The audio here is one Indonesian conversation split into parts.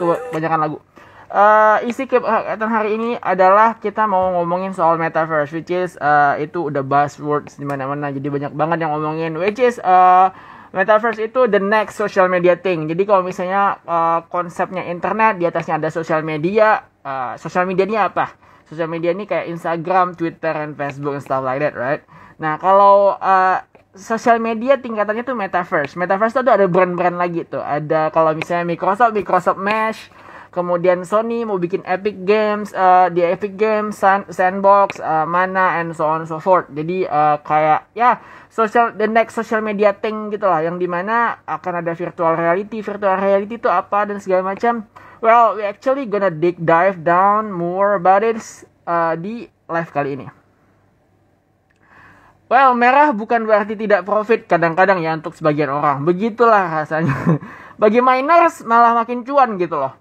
kebanyakan lagu. Isi kegiatan hari ini adalah kita mau ngomongin soal metaverse, which is itu udah buzzwords di mana-mana, jadi banyak banget yang ngomongin, which is metaverse itu the next social media thing. Jadi kalau misalnya konsepnya internet, di atasnya ada social media. Social media ini apa? Social media ini kayak Instagram, Twitter, and Facebook and stuff like that, right? Nah, kalau social media tingkatannya tuh metaverse. Metaverse tuh ada brand-brand lagi tuh. Ada kalau misalnya Microsoft Mesh. Kemudian Sony mau bikin Epic Games, di Epic Games, Sandbox, Mana, and so on and so forth. Jadi kayak ya the next social media thing gitu lah, yang dimana akan ada virtual reality. Virtual reality itu apa dan segala macam. Well, we actually gonna dive down more about it di live kali ini. Well, merah bukan berarti tidak profit kadang-kadang ya untuk sebagian orang. Begitulah rasanya. Bagi miners malah makin cuan gitu loh.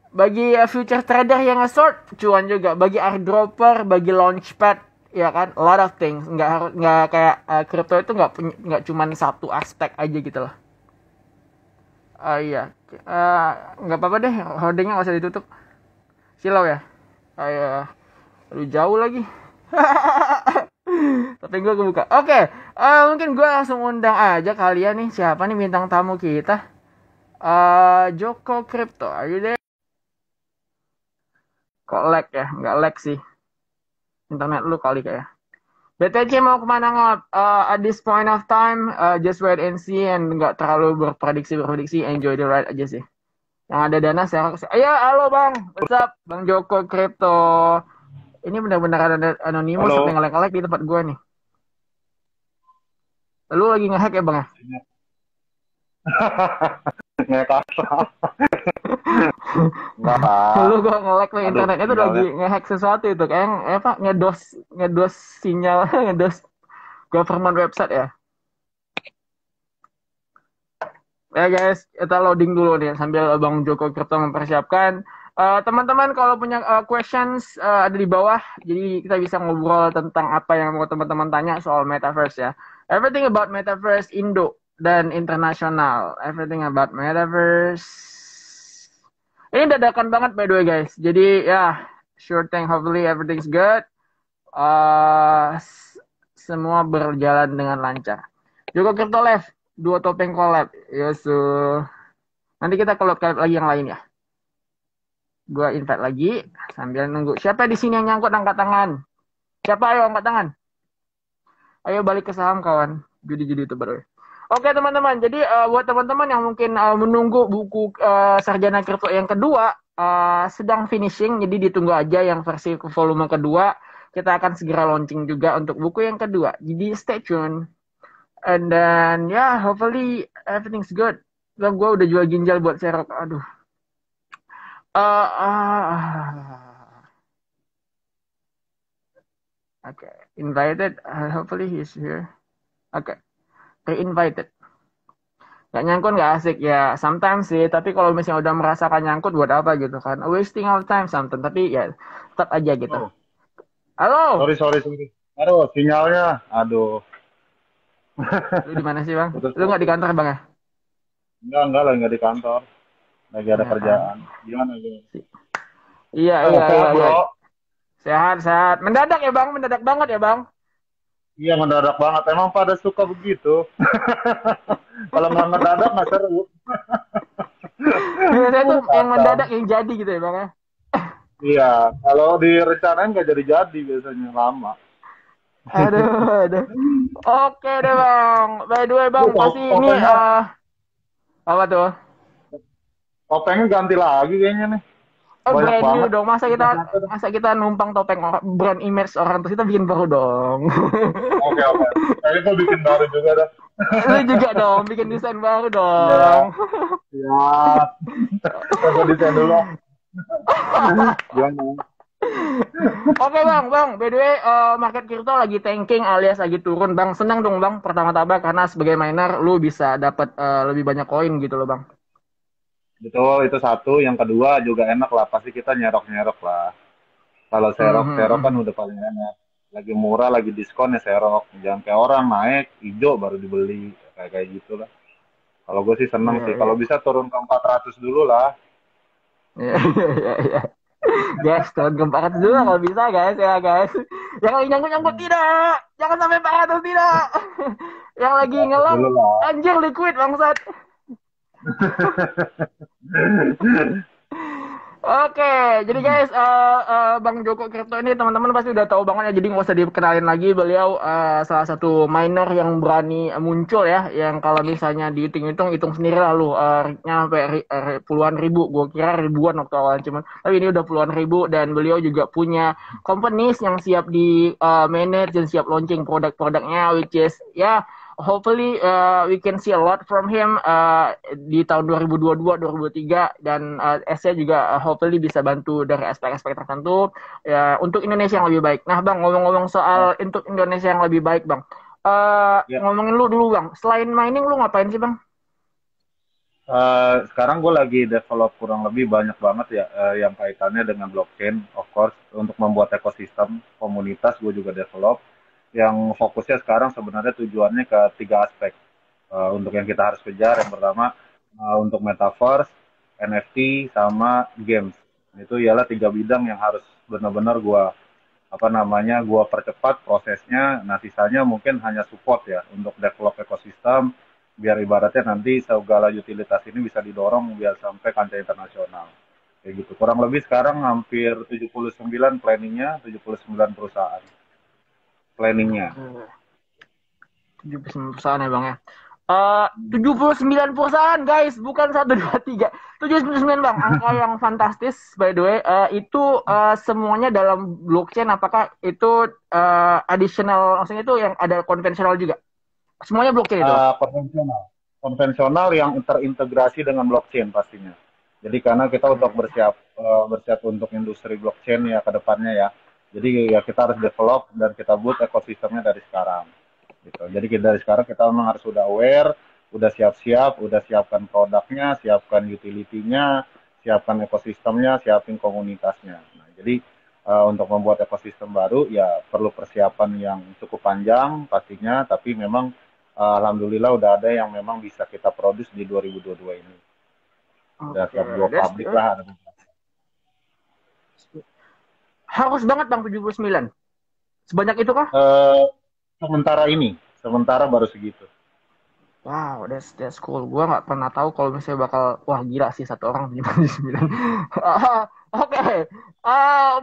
Bagi future trader yang nge-short, cuan juga. Bagi airdropper, bagi launchpad, ya kan, a lot of things. Nggak kayak crypto itu nggak cuman satu aspek aja gitu loh. Iya, nggak apa-apa deh, holdingnya nggak usah ditutup. Silau ya. Aduh jauh lagi. Tapi gue kebuka. Oke, mungkin gue langsung undang aja kalian nih. Siapa nih bintang tamu kita? Joko Crypto, are you there? Kok lag ya? Nggak lag sih. Internet lu kali kayak. BTC mau kemana ngot? At this point of time, just wait and see, and nggak terlalu berprediksi. Enjoy the ride aja sih. Yang ada dana saya. Ayo, halo bang. What's up? Bang Joko Crypto. Ini benar-benar ada anonimus sampai nge-lag di tempat gua nih. Lu lagi nge-hack ya bang ya? Nge-hack. Lu gua nge-lag nih, internetnya tuh lagi nge-hack sesuatu itu, kayak apa? Ngedos sinyal, ngedos government website ya. Ya guys, kita loading dulu nih sambil Bang Joko Crypto mempersiapkan. Teman-teman kalau punya questions ada di bawah, jadi kita bisa ngobrol tentang apa yang mau teman-teman tanya soal metaverse ya. Everything about metaverse Indo dan internasional. Everything about metaverse. Ini dadakan banget by the way guys. Jadi ya, sure thing, hopefully everything's good. Semua berjalan dengan lancar. Joko Crypto Live, 2 topeng collab. Yes, nanti kita collab lagi yang lain ya. Gua invite lagi sambil nunggu. Siapa di sini yang nyangkut angkat tangan? Siapa ayo angkat tangan? Ayo balik ke saham kawan. Judi-judi itu baru. Oke teman-teman. Jadi buat teman-teman yang mungkin menunggu buku Sarjana Kripto yang kedua sedang finishing. Jadi ditunggu aja yang versi volume kedua. Kita akan segera launching juga untuk buku yang kedua. Jadi stay tune. And then hopefully everything's good. Gue udah jual ginjal buat serok. Aduh. Okay, invited. Hopefully he's here. Okay, re-invited. Gak nyangkut gak asik ya. Sometimes sih. Tapi kalau misalnya udah merasakan nyangkut buat apa gitu kan? Wasting our time sometimes. Tapi ya tetap aja gitu. Halo. Sorry. Aduh, sinyalnya. Aduh. Lu di mana sih bang? Lu nggak di kantor bang ya? Enggak lagi nggak di kantor. Lagi ada kerjaan. Gimana gitu? Iya. Sehat. Mendadak ya bang? Mendadak banget ya bang? Iya mendadak banget. Emang pada suka begitu. Kalau nggak mendadak nggak seru. Biasanya tuh yang mendadak yang jadi gitu ya bang ya? Iya. Kalau direncanain nggak jadi biasanya lama. Aduh. Oke deh bang. By the way bang, pasti ini apa tuh? Topengnya ganti lagi kayaknya nih. Brand new dong. Masa kita numpang topeng brand image orang, terus kita bikin baru dong. Oke. Kayaknya gue bikin baru juga dah. Lu juga dong, bikin desain baru dong. Ya. Coba desain dulu. Gimana? Oke bang, by the way, market crypto lagi tanking alias lagi turun bang. Senang dong bang, pertama-tama karena sebagai miner lu bisa dapat lebih banyak koin gitu loh bang. Betul, itu satu. Yang kedua juga enak lah, pasti kita nyerok lah. Kalau serok kan udah paling enak. Lagi murah, lagi diskon ya serok. Jangan kayak orang naik, hijau baru dibeli. Kayak gitu lah. Kalau gue sih seneng sih. Kalau bisa turun ke 400 dulu lah. Iya, iya, iya. Guys, turun ke 400 dulu kalau bisa guys ya guys. Yang lagi nyangkut-nyangkut Hmm. tidak. Jangan sampai 400 tidak. Yang lagi Bagus ngelam dulu lah. anjir liquid bangsat. Oke, jadi guys, Bang Joko Kripto ini teman-teman pasti udah tahu banget ya, jadi nggak usah dikenalin lagi. Beliau salah satu miner yang berani muncul ya, yang kalau misalnya dihitung-hitung, hitung sendiri lalu sampai puluhan ribu. Gue kira ribuan waktu awal, cuman tapi ini udah puluhan ribu dan beliau juga punya companies yang siap di manage dan siap launching produk-produknya, which is ya hopefully we can see a lot from him di tahun 2022 2023 dan SC juga hopefully bisa bantu dari aspek-aspek tertentu ya untuk Indonesia yang lebih baik. Nah, Bang, ngomong-ngomong Nah, soal untuk Indonesia yang lebih baik, Bang. ya. Ngomongin lu dulu, Bang. Selain mining lu ngapain sih, Bang? Sekarang gue lagi develop kurang lebih banyak banget ya yang kaitannya dengan blockchain, of course, untuk membuat ekosistem komunitas gue juga develop. Yang fokusnya sekarang sebenarnya tujuannya ke tiga aspek. Untuk yang kita harus kejar, yang pertama untuk metaverse, NFT, sama games. Itu ialah tiga bidang yang harus benar-benar gue apa namanya gue percepat prosesnya. Nah, sisanya mungkin hanya support ya untuk develop ekosistem biar ibaratnya nanti segala utilitas ini bisa didorong biar sampai kancah internasional kayak gitu. Kurang lebih sekarang hampir 79 planningnya, 79 perusahaan planningnya. Oke. 79 perusahaan ya, Bang ya. 79 perusahaan guys, bukan satu 2 3. 79 Bang, angka yang fantastis by the way. Itu semuanya dalam blockchain apakah itu additional maksudnya itu yang ada konvensional juga? Semuanya blockchain itu, Bang. Konvensional, konvensional yang terintegrasi dengan blockchain pastinya. Jadi karena kita untuk Oke. bersiap untuk industri blockchain ya ke depannya ya. Jadi ya kita harus develop dan kita buat ekosistemnya dari sekarang. Gitu. Jadi dari sekarang kita memang harus sudah aware, udah siap-siap, udah siapkan produknya, siapkan utility-nya, siapkan ekosistemnya, siapin komunitasnya. Nah, jadi untuk membuat ekosistem baru ya perlu persiapan yang cukup panjang pastinya, tapi memang alhamdulillah udah ada yang memang bisa kita produce di 2022 ini. Udah Oke, siap go that's public lah. harus banget Bang 79. Sebanyak itu kah? Eh, sementara ini, sementara baru segitu. Wow, that's cool. Gua nggak pernah tahu kalau misalnya bakal wah gila sih satu orang 79. Oke.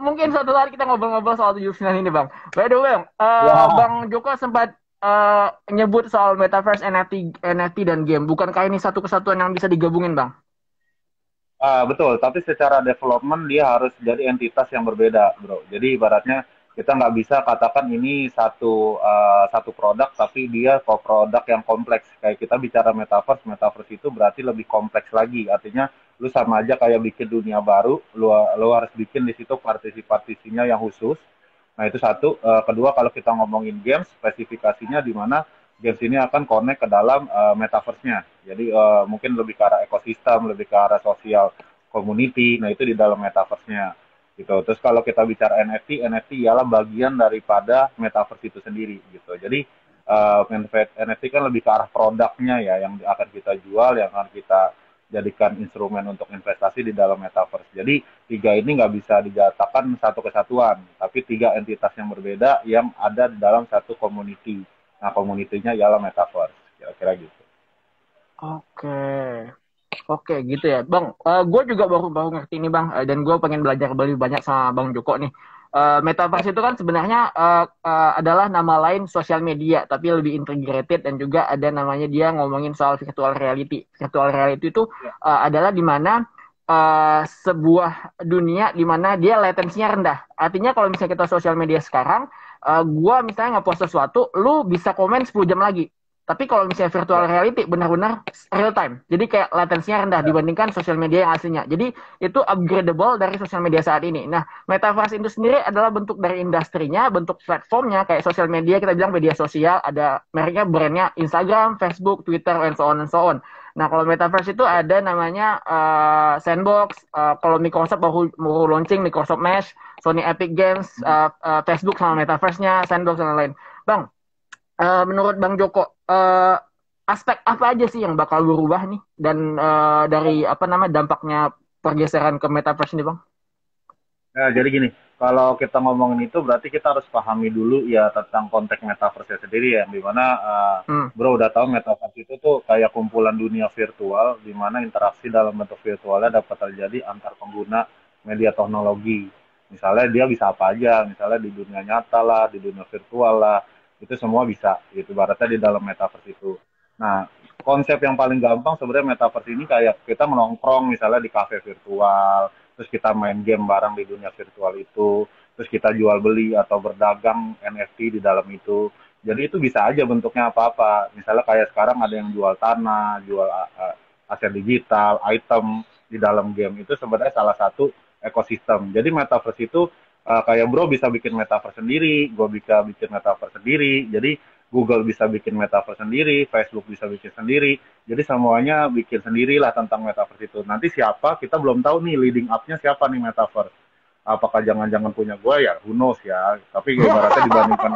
Mungkin suatu saat kita ngobrol-ngobrol soal 79 ini, Bang. By the way, Ya, Bang Joko sempat nyebut soal metaverse NFT dan game. Bukankah ini satu kesatuan yang bisa digabungin, Bang? betul, tapi secara development dia harus jadi entitas yang berbeda, bro. Jadi ibaratnya kita nggak bisa katakan ini satu produk, tapi dia kok produk yang kompleks. Kayak kita bicara metaverse, metaverse itu berarti lebih kompleks lagi. Artinya lu sama aja kayak bikin dunia baru, lu harus bikin di situ partisi-partisinya yang khusus. Nah itu satu. Kedua kalau kita ngomongin games, spesifikasinya di mana games ini akan connect ke dalam metaverse-nya. Jadi mungkin lebih ke arah ekosistem, lebih ke arah sosial community. Nah itu di dalam metaverse-nya. Gitu. Terus kalau kita bicara NFT, NFT ialah bagian daripada metaverse itu sendiri. Gitu. Jadi NFT kan lebih ke arah produknya ya, yang akan kita jual, yang akan kita jadikan instrumen untuk investasi di dalam metaverse. Jadi tiga ini nggak bisa dijatakan satu kesatuan, tapi tiga entitas yang berbeda yang ada di dalam satu community. Nah, komunitinya ialah metaverse, kira-kira gitu. Oke. Oke, gitu ya, Bang. Gue juga baru baru ngerti ini, Bang. Dan gue pengen belajar lebih banyak sama Bang Joko nih. Metaverse itu kan sebenarnya adalah nama lain sosial media, tapi lebih integrated dan juga ada namanya dia ngomongin soal virtual reality. Virtual reality itu Ya. adalah di mana sebuah dunia di mana dia latensinya rendah. Artinya kalau misalnya kita sosial media sekarang, gue misalnya nge-post sesuatu, lu bisa komen 10 jam lagi. Tapi kalau misalnya virtual Ya. reality benar-benar real time. Jadi kayak latensinya rendah Ya. dibandingkan sosial media yang aslinya. Jadi itu upgradable dari sosial media saat ini. Nah, metaverse itu sendiri adalah bentuk dari industrinya, bentuk platformnya kayak sosial media kita bilang media sosial, ada mereknya brandnya Instagram, Facebook, Twitter, and so on and so on. Nah, kalau metaverse itu ada namanya Sandbox, kalau Microsoft mau launching Microsoft Mesh, Sony Epic Games, Facebook sama metaverse-nya, Sandbox dan lain-lain. Bang, menurut Bang Joko, aspek apa aja sih yang bakal berubah nih dan dari apa namanya dampaknya pergeseran ke metaverse ini bang? Nah, jadi gini, kalau kita ngomongin itu berarti kita harus pahami dulu ya tentang konteks metaverse sendiri ya, di mana Hmm. bro udah tahu metaverse itu tuh kayak kumpulan dunia virtual, di mana interaksi dalam bentuk virtualnya dapat terjadi antar pengguna media teknologi. Misalnya dia bisa apa aja, misalnya di dunia nyata lah, di dunia virtual lah, itu semua bisa, gitu. Baratnya di dalam metaverse itu. Nah, konsep yang paling gampang sebenarnya metaverse ini kayak kita menongkrong misalnya di kafe virtual, terus kita main game bareng di dunia virtual itu, terus kita jual beli atau berdagang NFT di dalam itu. Jadi itu bisa aja bentuknya apa-apa. Misalnya kayak sekarang ada yang jual tanah, jual aset digital, item di dalam game itu sebenarnya salah satu ekosistem. Jadi metaverse itu kayak bro bisa bikin metaverse sendiri, gue bisa bikin metaverse sendiri. Jadi Google bisa bikin metaverse sendiri, Facebook bisa bikin sendiri. Jadi semuanya bikin sendirilah tentang metaverse itu. Nanti siapa, kita belum tahu nih leading up-nya siapa nih metaverse. Apakah jangan-jangan punya gue ya, who knows ya. Tapi ibaratnya dibandingkan,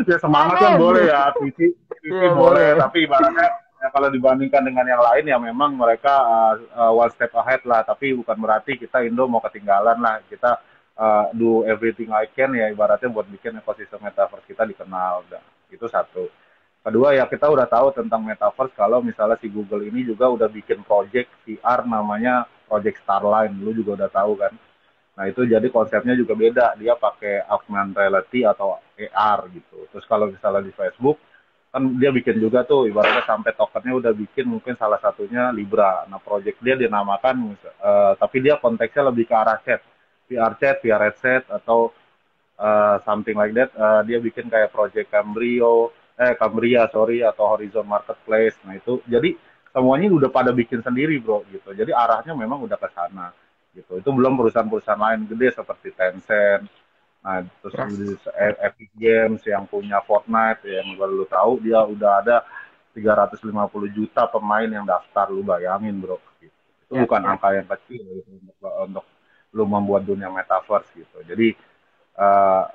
ya semangat kan boleh Amin. ya, visi Iya boleh. boleh. Tapi ibaratnya ya kalau dibandingkan dengan yang lain ya memang mereka one step ahead lah. Tapi bukan berarti kita Indo mau ketinggalan lah. Kita do everything I can ya ibaratnya buat bikin ekosistem metaverse kita dikenal. Udah. Itu satu. Kedua ya kita udah tahu tentang metaverse kalau misalnya si Google ini juga udah bikin project VR namanya Project Starline, lu juga udah tahu kan. Nah itu jadi konsepnya juga beda, dia pakai augmented reality atau AR gitu. Terus kalau misalnya di Facebook kan dia bikin juga tuh ibaratnya sampai tokennya udah bikin mungkin salah satunya Libra. Nah project dia dinamakan tapi dia konteksnya lebih ke arah chat, VR headset atau something like that. Dia bikin kayak project Cambria sorry atau Horizon Marketplace. Nah itu jadi semuanya udah pada bikin sendiri bro gitu. Jadi arahnya memang udah ke sana gitu. Itu belum perusahaan-perusahaan lain gede seperti Tencent. Nah terus Yes. Epic Games yang punya Fortnite yang baru lu tahu dia udah ada 350 juta pemain yang daftar, lu bayangin bro gitu. Itu Ya, bukan ya. angka yang kecil gitu, untuk lu membuat dunia metaverse gitu. Jadi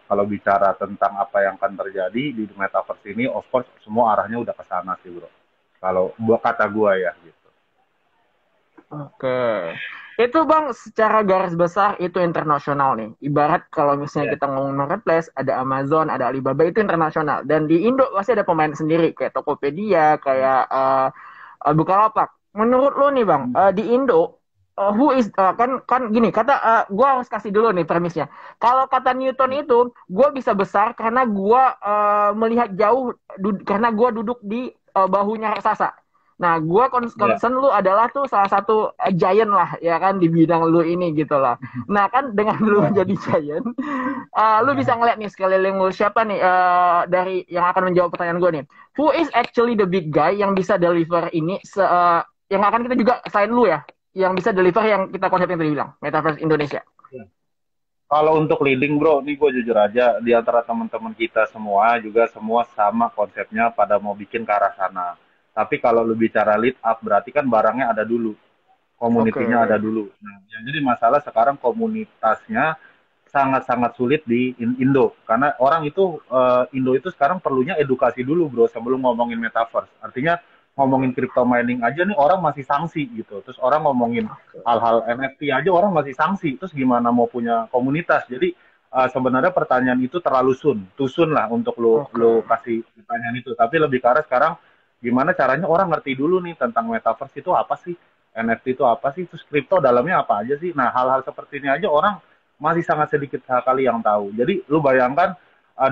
kalau bicara tentang apa yang akan terjadi di metaverse ini, of course semua arahnya udah ke sana sih bro. Kalau buat kata gua ya gitu. Oke. Itu Bang secara garis besar itu internasional nih. Ibarat kalau misalnya Ya, kita ngomong marketplace, ada Amazon, ada Alibaba itu internasional. Dan di Indo pasti ada pemain sendiri kayak Tokopedia, kayak Bukalapak. Menurut lo nih Bang, di Indo who is kan kan gini kata gua harus kasih dulu nih premisnya. Kalau kata Newton itu, gua bisa besar karena gua melihat jauh karena gua duduk di bahunya raksasa. Nah, gue ya, concern lu adalah tuh salah satu giant lah, ya kan di bidang lu ini gitu lah. Nah, kan dengan lu ya. jadi giant, lu bisa ngeliat nih sekeliling lu siapa nih dari yang akan menjawab pertanyaan gue nih. Who is actually the big guy yang bisa deliver ini, yang akan kita juga selain lu ya, yang bisa deliver yang kita konsep yang tadi bilang, Metaverse Indonesia. Kalau untuk leading bro, ini gue jujur aja di antara teman-teman kita semua juga semua sama konsepnya pada mau bikin ke arah sana. Tapi kalau lu bicara lead up berarti kan barangnya ada dulu, Oke. komunitinya ada dulu. Nah, yang jadi masalah sekarang komunitasnya sangat-sangat sulit di Indo karena orang itu Indo itu sekarang perlunya edukasi dulu bro sebelum ngomongin metaverse. Artinya ngomongin crypto mining aja nih orang masih sanksi gitu. Terus orang ngomongin hal-hal NFT aja orang masih sanksi. Terus gimana mau punya komunitas? Jadi sebenarnya pertanyaan itu terlalu tusun lah untuk Oke. lo kasih pertanyaan itu. Tapi lebih ke arah sekarang gimana caranya orang ngerti dulu nih tentang metaverse itu apa sih? NFT itu apa sih? Terus kripto dalamnya apa aja sih? Nah, hal-hal seperti ini aja orang masih sangat sedikit sekali yang tahu. Jadi lu bayangkan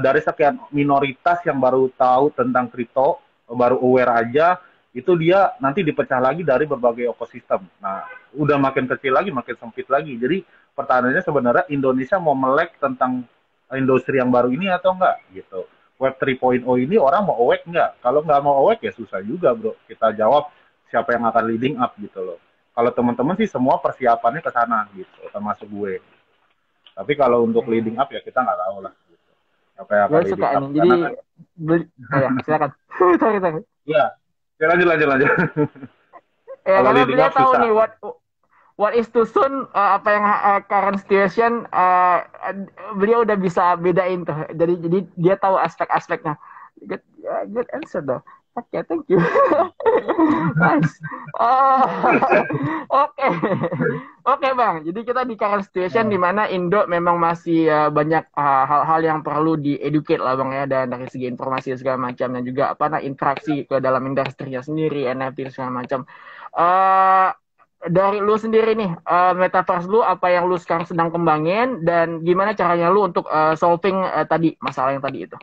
dari sekian minoritas yang baru tahu tentang kripto, baru aware aja, itu dia nanti dipecah lagi dari berbagai ekosistem. Nah, udah makin kecil lagi, makin sempit lagi. Jadi pertanyaannya sebenarnya Indonesia mau melek tentang industri yang baru ini atau enggak gitu. Web 3.0 ini orang mau awake enggak? Kalau nggak mau awake ya susah juga bro. Kita jawab siapa yang akan leading up gitu loh. Kalau teman-teman sih semua persiapannya ke sana gitu, termasuk gue. Tapi kalau untuk leading up ya kita nggak tahu lah. Gitu. Apa yang akan Gue suka leading up. ini. Jadi Karena kan, beli, ya silakan. sorry, sorry. ya, ya lanjut, lanjut, lanjut. Ya Kalau karena leading beliau up tahu susah. nih what is too soon, apa yang current situation, beliau udah bisa bedain tuh. Jadi dia tahu aspek-aspeknya. Good, good answer though. Oke, thank you. Nice. Oh, oke. Oke, Bang. Jadi kita di current situation di mana Indo memang masih banyak hal-hal yang perlu di-educate lah, Bang ya, dan dari segi informasi segala macam dan juga apa nah interaksi ke dalam industrinya sendiri, NFT segala macam. Eh dari lu sendiri nih, metaverse lu apa yang lu sekarang sedang kembangin dan gimana caranya lu untuk solving tadi masalah yang tadi itu?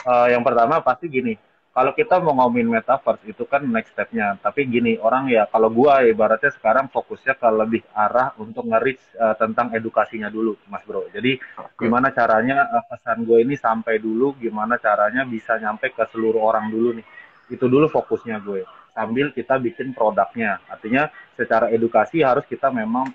Yang pertama pasti gini, kalau kita mau ngomongin metaverse itu kan next step-nya. Tapi gini, orang ya kalau gua ibaratnya sekarang fokusnya ke lebih arah untuk nge-reach tentang edukasinya dulu, Mas Bro. Jadi Oke. gimana caranya pesan gue ini sampai dulu, gimana caranya bisa nyampe ke seluruh orang dulu nih. Itu dulu fokusnya gue. Sambil kita bikin produknya. Artinya secara edukasi harus kita memang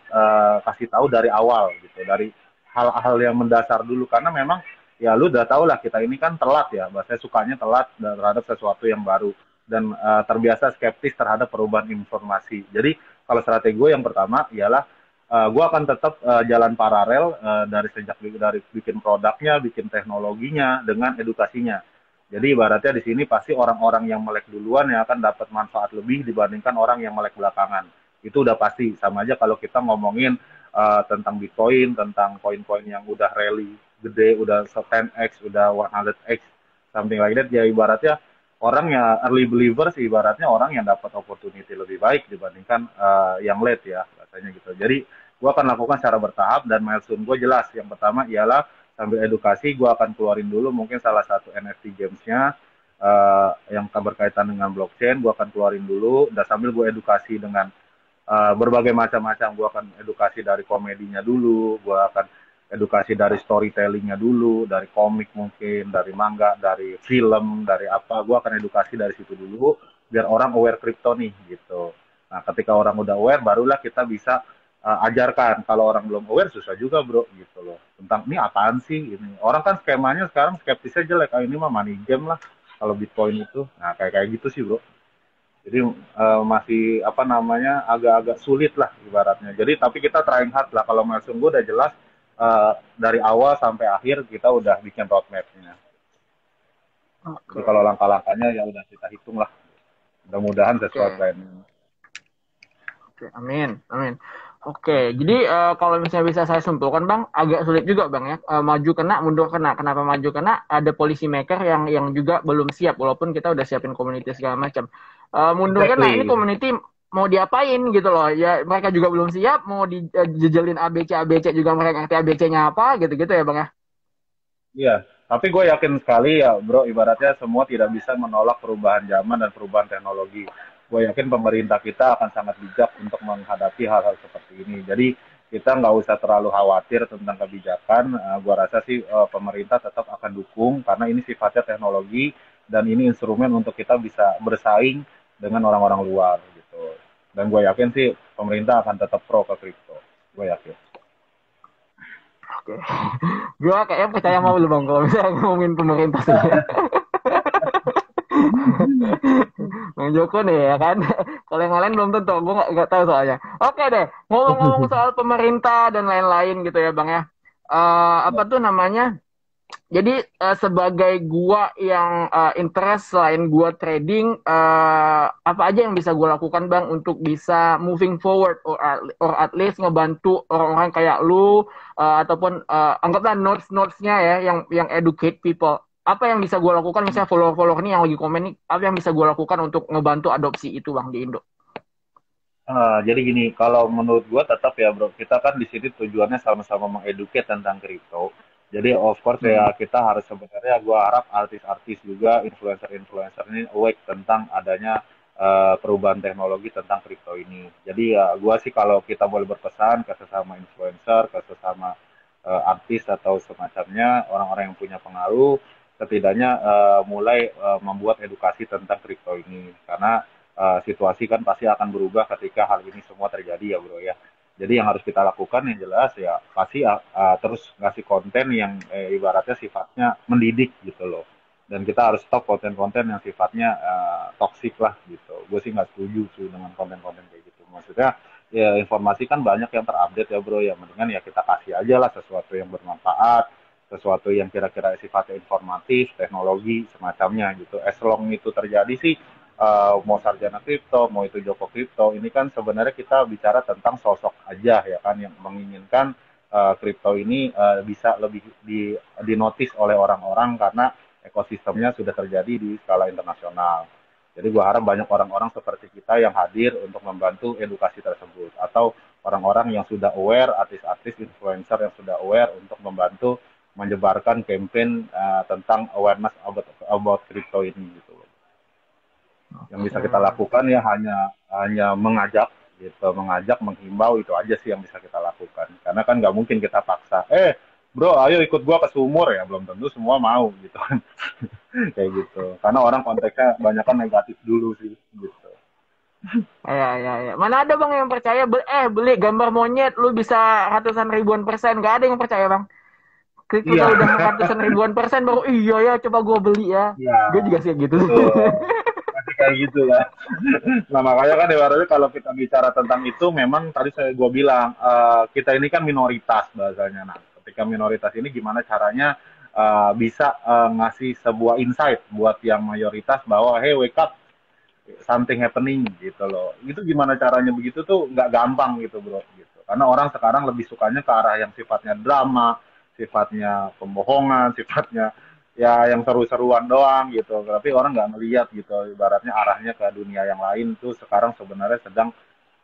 kasih tahu dari awal gitu, dari hal-hal yang mendasar dulu karena memang ya lu udah tau lah kita ini kan telat ya, bahasa sukanya telat terhadap sesuatu yang baru dan terbiasa skeptis terhadap perubahan informasi. Jadi kalau strategi gue yang pertama ialah gue akan tetap jalan paralel dari bikin produknya, bikin teknologinya dengan edukasinya. Jadi ibaratnya di sini pasti orang-orang yang melek duluan yang akan dapat manfaat lebih dibandingkan orang yang melek belakangan. Itu udah pasti. Sama aja kalau kita ngomongin tentang Bitcoin, tentang koin-koin yang udah rally gede, udah 10x, udah 100x, something like that. Ya ibaratnya orang yang early believers, ibaratnya orang yang dapat opportunity lebih baik dibandingkan yang late ya, rasanya gitu. Jadi gue akan lakukan secara bertahap dan milestone gue jelas. Yang pertama ialah sambil edukasi gue akan keluarin dulu mungkin salah satu NFT gamesnya yang berkaitan dengan blockchain gue akan keluarin dulu dan sambil gue edukasi dengan berbagai macam-macam. Gue akan edukasi dari komedinya dulu, gue akan edukasi dari storytellingnya dulu, dari komik mungkin, dari manga, dari film, dari apa. Gue akan edukasi dari situ dulu, biar orang aware kripto nih gitu. Nah, ketika orang udah aware, barulah kita bisa ajarkan. Kalau orang belum aware, susah juga bro gitu loh. Tentang ini apaan sih? Ini orang kan skemanya sekarang skeptisnya jelek. Ah, ini mah money game lah. Kalau Bitcoin itu, nah kayak kayak gitu sih bro. Jadi masih apa namanya agak-agak sulit lah ibaratnya. Jadi tapi kita trying hard lah kalau milestone gue udah jelas dari awal sampai akhir kita udah bikin roadmap-nya. Jadi kalau Oke. langkah-langkahnya ya udah kita hitung lah. Mudah-mudahan sesuai Oke. plan. Oke, amin, amin. Oke, jadi kalau misalnya bisa saya simpulkan, Bang, agak sulit juga, Bang ya. Maju kena, mundur kena. Kenapa maju kena? Ada policy maker yang juga belum siap, walaupun kita udah siapin community segala macam. Mundur kena, ini Exactly. community mau diapain gitu loh. Ya mereka juga belum siap, mau dijejelin ABC ABC juga mereka ngerti ABC-nya apa gitu-gitu ya, Bang ya. Iya, tapi gue yakin sekali ya bro, ibaratnya semua tidak bisa menolak perubahan zaman dan perubahan teknologi. Gue yakin pemerintah kita akan sangat bijak untuk menghadapi hal-hal seperti ini. Jadi kita nggak usah terlalu khawatir tentang kebijakan. Gue rasa sih pemerintah tetap akan dukung karena ini sifatnya teknologi dan ini instrumen untuk kita bisa bersaing dengan orang-orang luar gitu. Dan gue yakin sih pemerintah akan tetap pro ke kripto. Gue yakin. Oke. Gue kayaknya percaya mau lu, Bang, kalau misalnya ngomongin pemerintah sih. Bang Joko nih ya kan. Kalau yang lain belum tentu, gue nggak tahu soalnya. Oke deh, ngomong-ngomong soal pemerintah dan lain-lain gitu ya Bang ya. Apa tuh namanya? Jadi sebagai gua yang interest selain gua trading, apa aja yang bisa gua lakukan Bang untuk bisa moving forward or at least ngebantu orang-orang kayak lu ataupun anggaplah notes-notesnya ya yang educate people. Apa yang bisa gua lakukan misalnya follower-follower ini yang lagi komen nih, apa yang bisa gua lakukan untuk ngebantu adopsi itu Bang di Indo? Jadi gini, kalau menurut gua tetap ya bro, kita kan di sini tujuannya sama-sama mengeduket tentang kripto. Jadi of course ya Hmm. kita harus sebenarnya gua harap artis-artis juga influencer-influencer ini awake tentang adanya perubahan teknologi tentang kripto ini. Jadi ya gua sih kalau kita boleh berpesan ke sesama influencer, ke sesama artis atau semacamnya orang-orang yang punya pengaruh, setidaknya mulai membuat edukasi tentang kripto ini karena situasi kan pasti akan berubah ketika hal ini semua terjadi ya bro ya. Jadi yang harus kita lakukan yang jelas ya pasti terus ngasih konten yang ibaratnya sifatnya mendidik gitu loh. Dan kita harus stop konten-konten yang sifatnya toksik lah gitu. Gue sih nggak setuju sih dengan konten-konten kayak gitu. Maksudnya ya informasi kan banyak yang terupdate ya bro ya. Mendingan ya kita kasih aja lah sesuatu yang bermanfaat. sesuatu yang kira-kira sifatnya informatif, teknologi, semacamnya gitu. As long itu terjadi sih, mau sarjana kripto, mau itu Joko kripto, ini kan sebenarnya kita bicara tentang sosok aja ya kan yang menginginkan kripto ini bisa lebih dinotis oleh orang-orang karena ekosistemnya sudah terjadi di skala internasional. Jadi gua harap banyak orang-orang seperti kita yang hadir untuk membantu edukasi tersebut atau orang-orang yang sudah aware, artis-artis, influencer yang sudah aware untuk membantu menyebarkan campaign tentang awareness about crypto ini gitu loh. Yang bisa kita lakukan ya hanya mengajak gitu, mengajak, menghimbau itu aja sih yang bisa kita lakukan. Karena kan nggak mungkin kita paksa, bro, ayo ikut gua ke sumur ya, belum tentu semua mau gitu kan. Kayak gitu. Karena orang konteksnya banyak kan negatif dulu sih gitu. Ya. Mana ada bang yang percaya beli gambar monyet lu bisa ratusan ribuan persen? Gak ada yang percaya bang. Klik Iya, kita udah ratusan ribuan persen baru iya ya coba gue beli ya. iya, Gue juga sih gitu. betul. Masih kayak gitu ya. Nah makanya kan ibaratnya kalau kita bicara tentang itu memang tadi gue bilang kita ini kan minoritas bahasanya. Nah ketika minoritas ini gimana caranya bisa ngasih sebuah insight buat yang mayoritas bahwa hey wake up something happening gitu loh. Itu gimana caranya begitu tuh nggak gampang gitu bro gitu. Karena orang sekarang lebih sukanya ke arah yang sifatnya drama, sifatnya pembohongan, sifatnya ya yang seru-seruan doang gitu. Tapi orang nggak ngeliat gitu. Ibaratnya arahnya ke dunia yang lain tuh sekarang sebenarnya sedang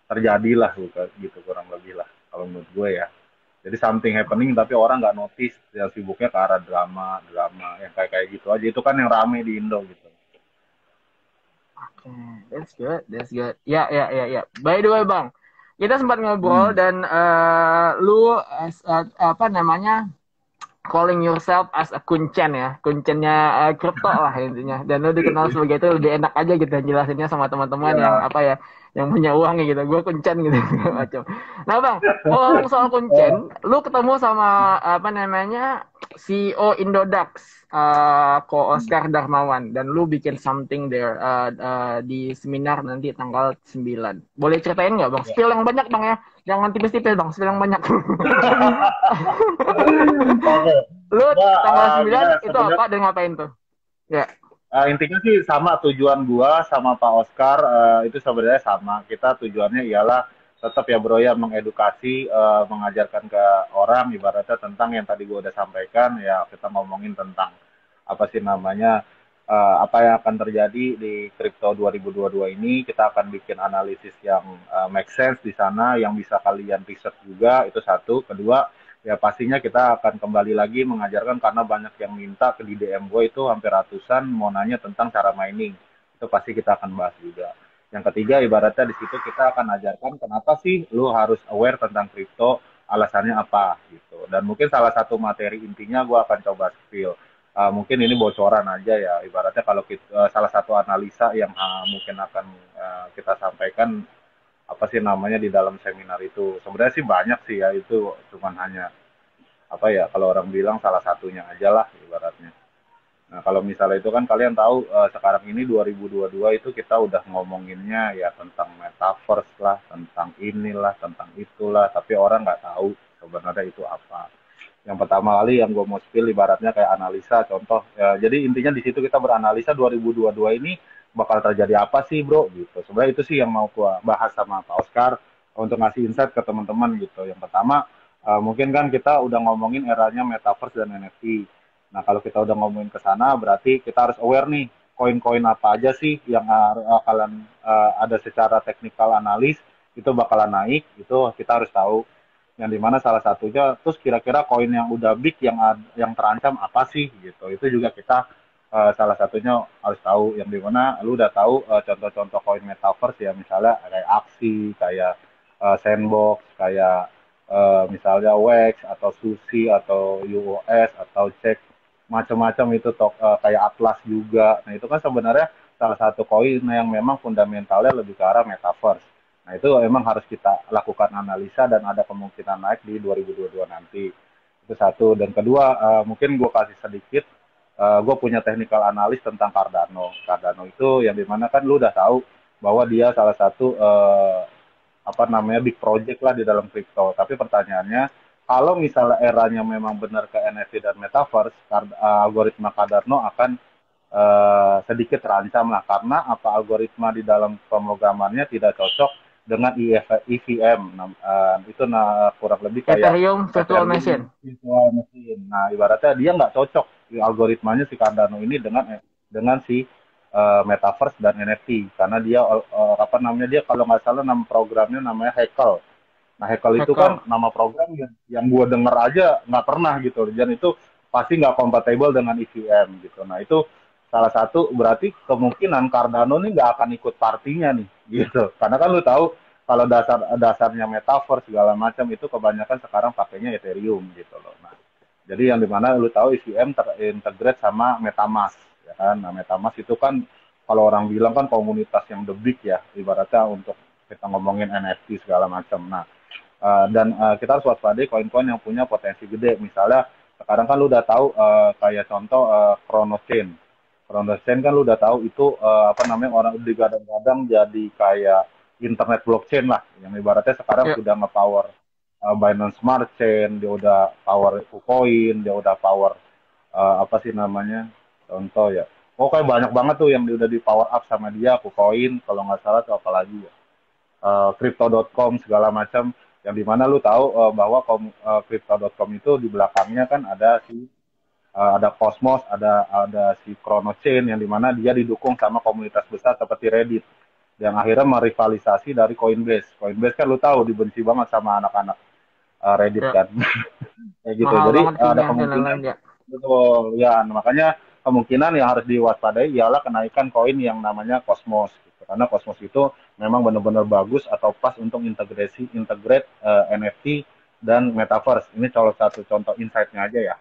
terjadi lah gitu kurang lebih lah kalau menurut gue ya. Jadi something happening tapi orang nggak notice ya sibuknya ke arah drama yang kayak kayak gitu aja. Itu kan yang rame di Indo gitu. That's good, that's good. Ya. By the way bang, kita sempat ngobrol Hmm. dan lu apa namanya calling yourself as a kuncen ya, kuncennya kripto lah intinya. Dan lu dikenal sebagai itu lebih enak aja gitu jelasinnya sama teman-teman yang Ya. apa ya, yang punya uang gitu. Gue kuncen gitu macam. Nah bang, ngomong soal kuncen, lu ketemu sama apa namanya CEO Indodax, Ko Oscar Darmawan, dan lu bikin something there di seminar nanti tanggal 9. Boleh ceritain nggak bang? Spill yang banyak bang ya, jangan tipis-tipis bang, spill yang banyak. Oke. Lu Nah, tanggal 9 gimana itu apa sebenarnya dan ngapain tuh? Ya. intinya sih sama tujuan gua sama Pak Oscar itu sebenarnya sama. Kita tujuannya ialah tetap ya bro ya mengedukasi, mengajarkan ke orang ibaratnya tentang yang tadi gua udah sampaikan ya kita ngomongin tentang apa sih namanya apa yang akan terjadi di Crypto 2022 ini. Kita akan bikin analisis yang make sense di sana yang bisa kalian research juga itu satu. Kedua ya pastinya kita akan kembali lagi mengajarkan karena banyak yang minta ke di DM gue itu hampir ratusan mau nanya tentang cara mining. Itu pasti kita akan bahas juga. Yang ketiga ibaratnya di situ kita akan ajarkan kenapa sih lu harus aware tentang kripto, alasannya apa gitu. Dan mungkin salah satu materi intinya gue akan coba spill. Mungkin ini bocoran aja ya ibaratnya kalau kita, salah satu analisa yang mungkin akan kita sampaikan apa sih namanya di dalam seminar itu. Sebenarnya sih banyak sih ya itu cuman hanya apa ya kalau orang bilang salah satunya aja lah ibaratnya. Nah, kalau misalnya itu kan kalian tahu sekarang ini 2022 itu kita udah ngomonginnya ya tentang metaverse lah, tentang inilah, tentang itulah, tapi orang nggak tahu sebenarnya itu apa. Yang pertama kali yang gue mau spill ibaratnya kayak analisa contoh. Ya, jadi intinya di situ kita beranalisa 2022 ini bakal terjadi apa sih bro gitu. Sebenarnya itu sih yang mau gue bahas sama Pak Oscar untuk ngasih insight ke teman-teman gitu. Yang pertama mungkin kan kita udah ngomongin eranya metaverse dan NFT. Nah kalau kita udah ngomongin ke sana berarti kita harus aware nih koin-koin apa aja sih yang bakalan ada secara teknikal analis itu bakalan naik itu kita harus tahu yang dimana salah satunya terus kira-kira koin yang udah big yang terancam apa sih gitu itu juga kita salah satunya harus tahu yang dimana lu udah tahu contoh-contoh koin metaverse ya misalnya kayak aksi kayak sandbox kayak misalnya wax atau sushi atau UOS atau cek macam-macam itu kayak atlas juga nah itu kan sebenarnya salah satu koin yang memang fundamentalnya lebih ke arah metaverse. Nah, itu memang harus kita lakukan analisa dan ada kemungkinan naik di 2022 nanti. Itu satu. Dan kedua, mungkin gue kasih sedikit, gue punya technical analis tentang Cardano. Cardano itu yang dimana kan lu udah tahu bahwa dia salah satu apa namanya big project lah di dalam crypto. Tapi pertanyaannya kalau misalnya eranya memang benar ke NFT dan metaverse, algoritma Cardano akan sedikit terancam lah karena apa algoritma di dalam pemrogramannya tidak cocok dengan EVM. Itu kurang lebih kayak Ethereum Virtual Ethereum Machine. virtual machine. Nah, ibaratnya dia nggak cocok algoritmanya si Cardano ini dengan si metaverse dan NFT karena dia apa namanya dia kalau nggak salah nama programnya namanya Heckle. Nah, Heckle itu kan Hackle. nama program yang gue denger aja nggak pernah gitu. Dan itu pasti nggak kompatibel dengan EVM gitu. Nah, itu salah satu berarti kemungkinan Cardano nih nggak akan ikut partinya nih gitu. Karena kan lu tahu kalau dasarnya metaverse segala macam itu kebanyakan sekarang pakainya Ethereum gitu loh. Nah, jadi yang dimana lu tahu EVM terintegrate sama MetaMask ya kan. Nah, MetaMask itu kan kalau orang bilang kan komunitas yang the big ya ibaratnya untuk kita ngomongin NFT segala macam. Nah, dan kita harus waspadai koin-koin yang punya potensi gede. Misalnya sekarang kan lu udah tahu kayak contoh Chronochain. Chronochain kan lu udah tahu itu apa namanya orang digadang-gadang jadi kayak internet blockchain lah. Yang ibaratnya sekarang Ya. sudah nge-power Binance Smart Chain, dia udah power KuCoin, dia udah power apa sih namanya? Contoh ya. Kayak banyak banget tuh yang udah di power up sama dia, KuCoin, kalau nggak salah tuh apa lagi ya crypto.com segala macam yang dimana lu tahu bahwa crypto.com itu di belakangnya kan ada ada Cosmos, ada si Chronochain yang dimana dia didukung sama komunitas besar seperti Reddit yang akhirnya merivalisasi dari Coinbase. Coinbase kan lu tahu dibenci banget sama anak-anak Reddit Ya. kan. Kayak gitu. Mahal Jadi banget ada fee-nya dan kemungkinan lain-lain ya. betul ya makanya kemungkinan yang harus diwaspadai ialah kenaikan koin yang namanya Cosmos gitu. Karena Cosmos itu memang benar-benar bagus atau pas untuk integrate NFT dan metaverse. Ini salah satu contoh insight-nya aja ya.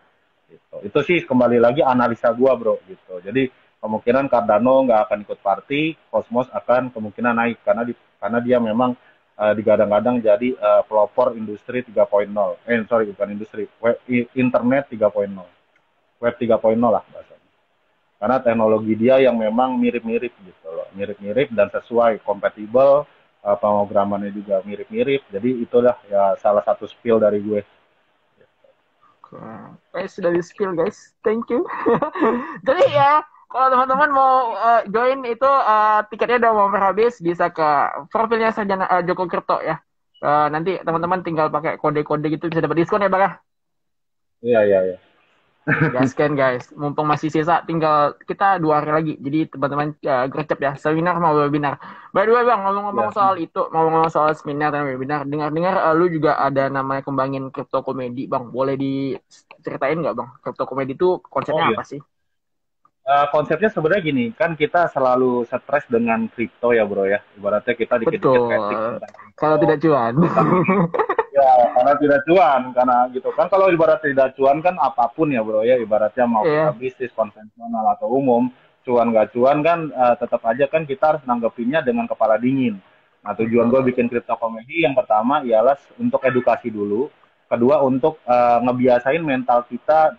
Gitu. Itu sih kembali lagi analisa gua bro gitu. Jadi kemungkinan Cardano nggak akan ikut party, Cosmos akan kemungkinan naik karena dia memang digadang-gadang jadi pelopor industri 3.0. Sorry bukan industri, internet 3.0. Web 3.0 lah bahasanya. Karena teknologi dia yang memang mirip-mirip gitu loh, mirip-mirip dan sesuai, kompatibel, pemrogramannya juga mirip-mirip. Jadi itulah ya salah satu skill dari gue. Sudah di spill guys, thank you. Jadi ya, kalau teman-teman mau join itu tiketnya udah mau habis, bisa ke profilnya Sarjana Joko Kerto ya. Nanti teman-teman tinggal pakai kode-kode gitu bisa dapat diskon ya bang ya. Iya, iya, iya. Gaskan guys, mumpung masih sisa, tinggal kita 2 hari lagi. Jadi teman-teman gercep ya, seminar sama webinar. By the way bang, ngomong-ngomong Ya. soal itu, ngomong-ngomong soal seminar dan webinar, dengar-dengar lu juga ada namanya kembangin crypto komedi bang. Boleh diceritain nggak bang? Crypto komedi itu Oh konsepnya iya. apa sih? Konsepnya sebenarnya gini, kan kita selalu stres dengan kripto ya bro ya. Ibaratnya kita dikit-dikit kritik Betul. tentang Kalau kripto. tidak cuan. Ya, karena tidak cuan, karena gitu kan. Kalau ibarat tidak cuan kan apapun ya bro ya. Ibaratnya mau kita Iya. bisnis konvensional atau umum, cuan gak cuan kan tetap aja kan kita harus nanggepinnya dengan kepala dingin. Nah tujuan gue Betul. bikin crypto komedi yang pertama ialah untuk edukasi dulu. Kedua untuk ngebiasain mental kita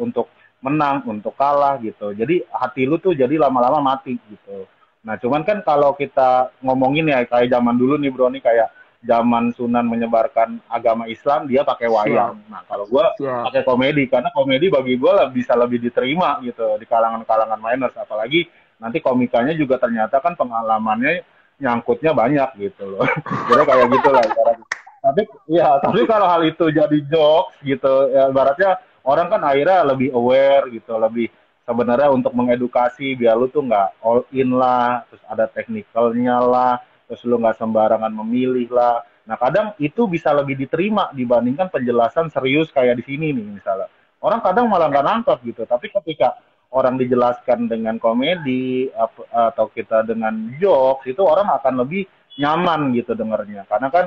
untuk menang, untuk kalah gitu. Jadi hati lu tuh jadi lama-lama mati gitu. Nah cuman kan kalau kita ngomongin ya kayak zaman dulu nih bro nih kayak zaman Sunan menyebarkan agama Islam dia pakai Siap. wayang. Nah kalau gue Siap. pakai komedi karena komedi bagi gue bisa lebih diterima gitu di kalangan-kalangan miners. Apalagi nanti komikanya juga ternyata kan pengalamannya nyangkutnya banyak gitu loh. Jadi kayak gitulah ibaratnya. Tapi ya tapi kalau hal itu jadi jokes gitu ya ibaratnya orang kan akhirnya lebih aware gitu, lebih sebenarnya untuk mengedukasi biar lu tuh nggak all in lah, terus ada teknikalnya lah, terus lu nggak sembarangan memilih lah. Nah kadang itu bisa lebih diterima dibandingkan penjelasan serius kayak di sini nih misalnya. Orang kadang malah nggak nangkep gitu, tapi ketika orang dijelaskan dengan komedi atau kita dengan jokes itu orang akan lebih nyaman gitu dengernya. Karena kan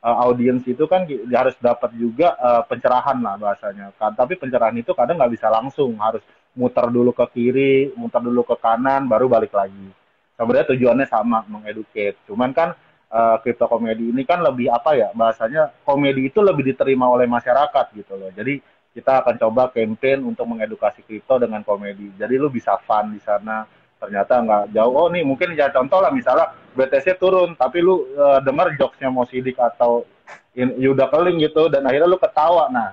audiens itu kan harus dapat juga pencerahan lah bahasanya. Tapi pencerahan itu kadang nggak bisa langsung, harus muter dulu ke kiri, muter dulu ke kanan, baru balik lagi sebenarnya tujuannya sama mengeducate cuman kan crypto komedi ini kan lebih apa ya bahasanya komedi itu lebih diterima oleh masyarakat gitu loh jadi kita akan coba campaign untuk mengedukasi kripto dengan komedi jadi lu bisa fun di sana ternyata nggak jauh. Oh nih mungkin ya contoh lah misalnya BTC turun, tapi lu denger jokesnya Mo Sidik atau Yuda Keling gitu, dan akhirnya lu ketawa. Nah,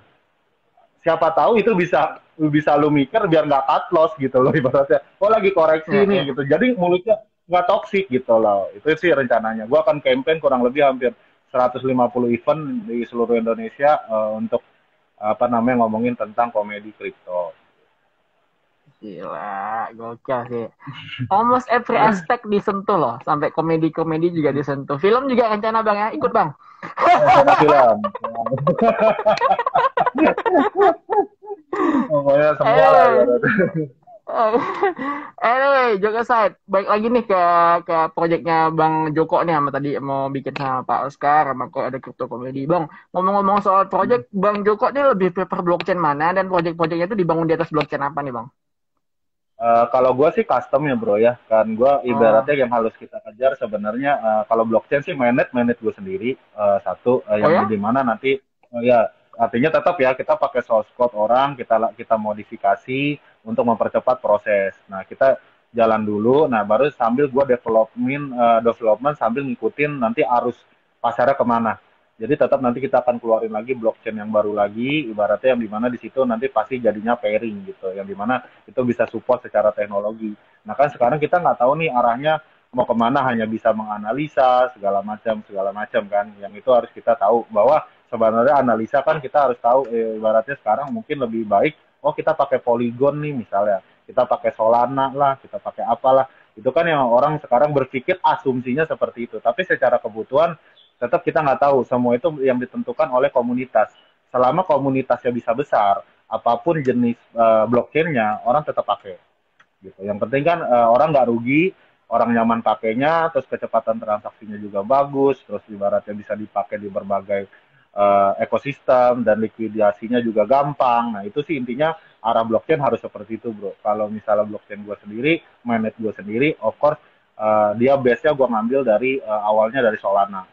siapa tahu itu bisa bisa lu mikir biar nggak cut loss gitu loh ibaratnya. Oh lagi koreksi Ya, nih ya. gitu. Jadi mulutnya nggak toksik gitu loh. Itu sih rencananya. Gua akan campaign kurang lebih hampir 150 event di seluruh Indonesia untuk apa namanya ngomongin tentang komedi kripto. Gila, gokil sih. Almost every aspect disentuh loh, sampai komedi-komedi juga disentuh. Film juga rencana bang ya, ikut bang. Rencana film. Pokoknya semua lah anyway, ibaratnya. anyway, joke aside, baik lagi nih ke proyeknya Bang Joko nih, sama tadi mau bikin sama Pak Oscar, sama kok ada crypto komedi. Bang, ngomong-ngomong soal project, Bang Joko nih lebih prefer blockchain mana, dan project-projectnya itu dibangun di atas blockchain apa nih Bang? Kalau gue sih custom ya bro ya, kan gue Oh, ibaratnya yang harus kita kejar sebenarnya kalau blockchain sih manage gue sendiri satu oh yang ya? di mana nanti ya artinya tetap ya kita pakai source code orang kita modifikasi untuk mempercepat proses. Nah kita jalan dulu, nah baru sambil gue development sambil ngikutin nanti arus pasarnya kemana. Jadi tetap nanti kita akan keluarin lagi blockchain yang baru lagi, ibaratnya yang dimana di situ nanti pasti jadinya pairing gitu, yang dimana itu bisa support secara teknologi. Nah kan sekarang kita nggak tahu nih arahnya mau kemana, hanya bisa menganalisa segala macam kan. Yang itu harus kita tahu bahwa sebenarnya analisa kan kita harus tahu ibaratnya sekarang mungkin lebih baik. Oh kita pakai Polygon nih misalnya, kita pakai Solana lah, kita pakai apalah. Itu kan yang orang sekarang berpikir asumsinya seperti itu. Tapi secara kebutuhan tetap kita nggak tahu. Semua itu yang ditentukan oleh komunitas. Selama komunitasnya bisa besar, apapun jenis blockchainnya orang tetap pakai gitu. Yang penting kan orang nggak rugi, orang nyaman pakainya, terus kecepatan transaksinya juga bagus, terus ibaratnya bisa dipakai di berbagai ekosistem dan likuidasinya juga gampang. Nah itu sih intinya arah blockchain harus seperti itu bro. Kalau misalnya blockchain gue sendiri, mainnet gue sendiri, of course dia base-nya gue ngambil dari awalnya dari Solana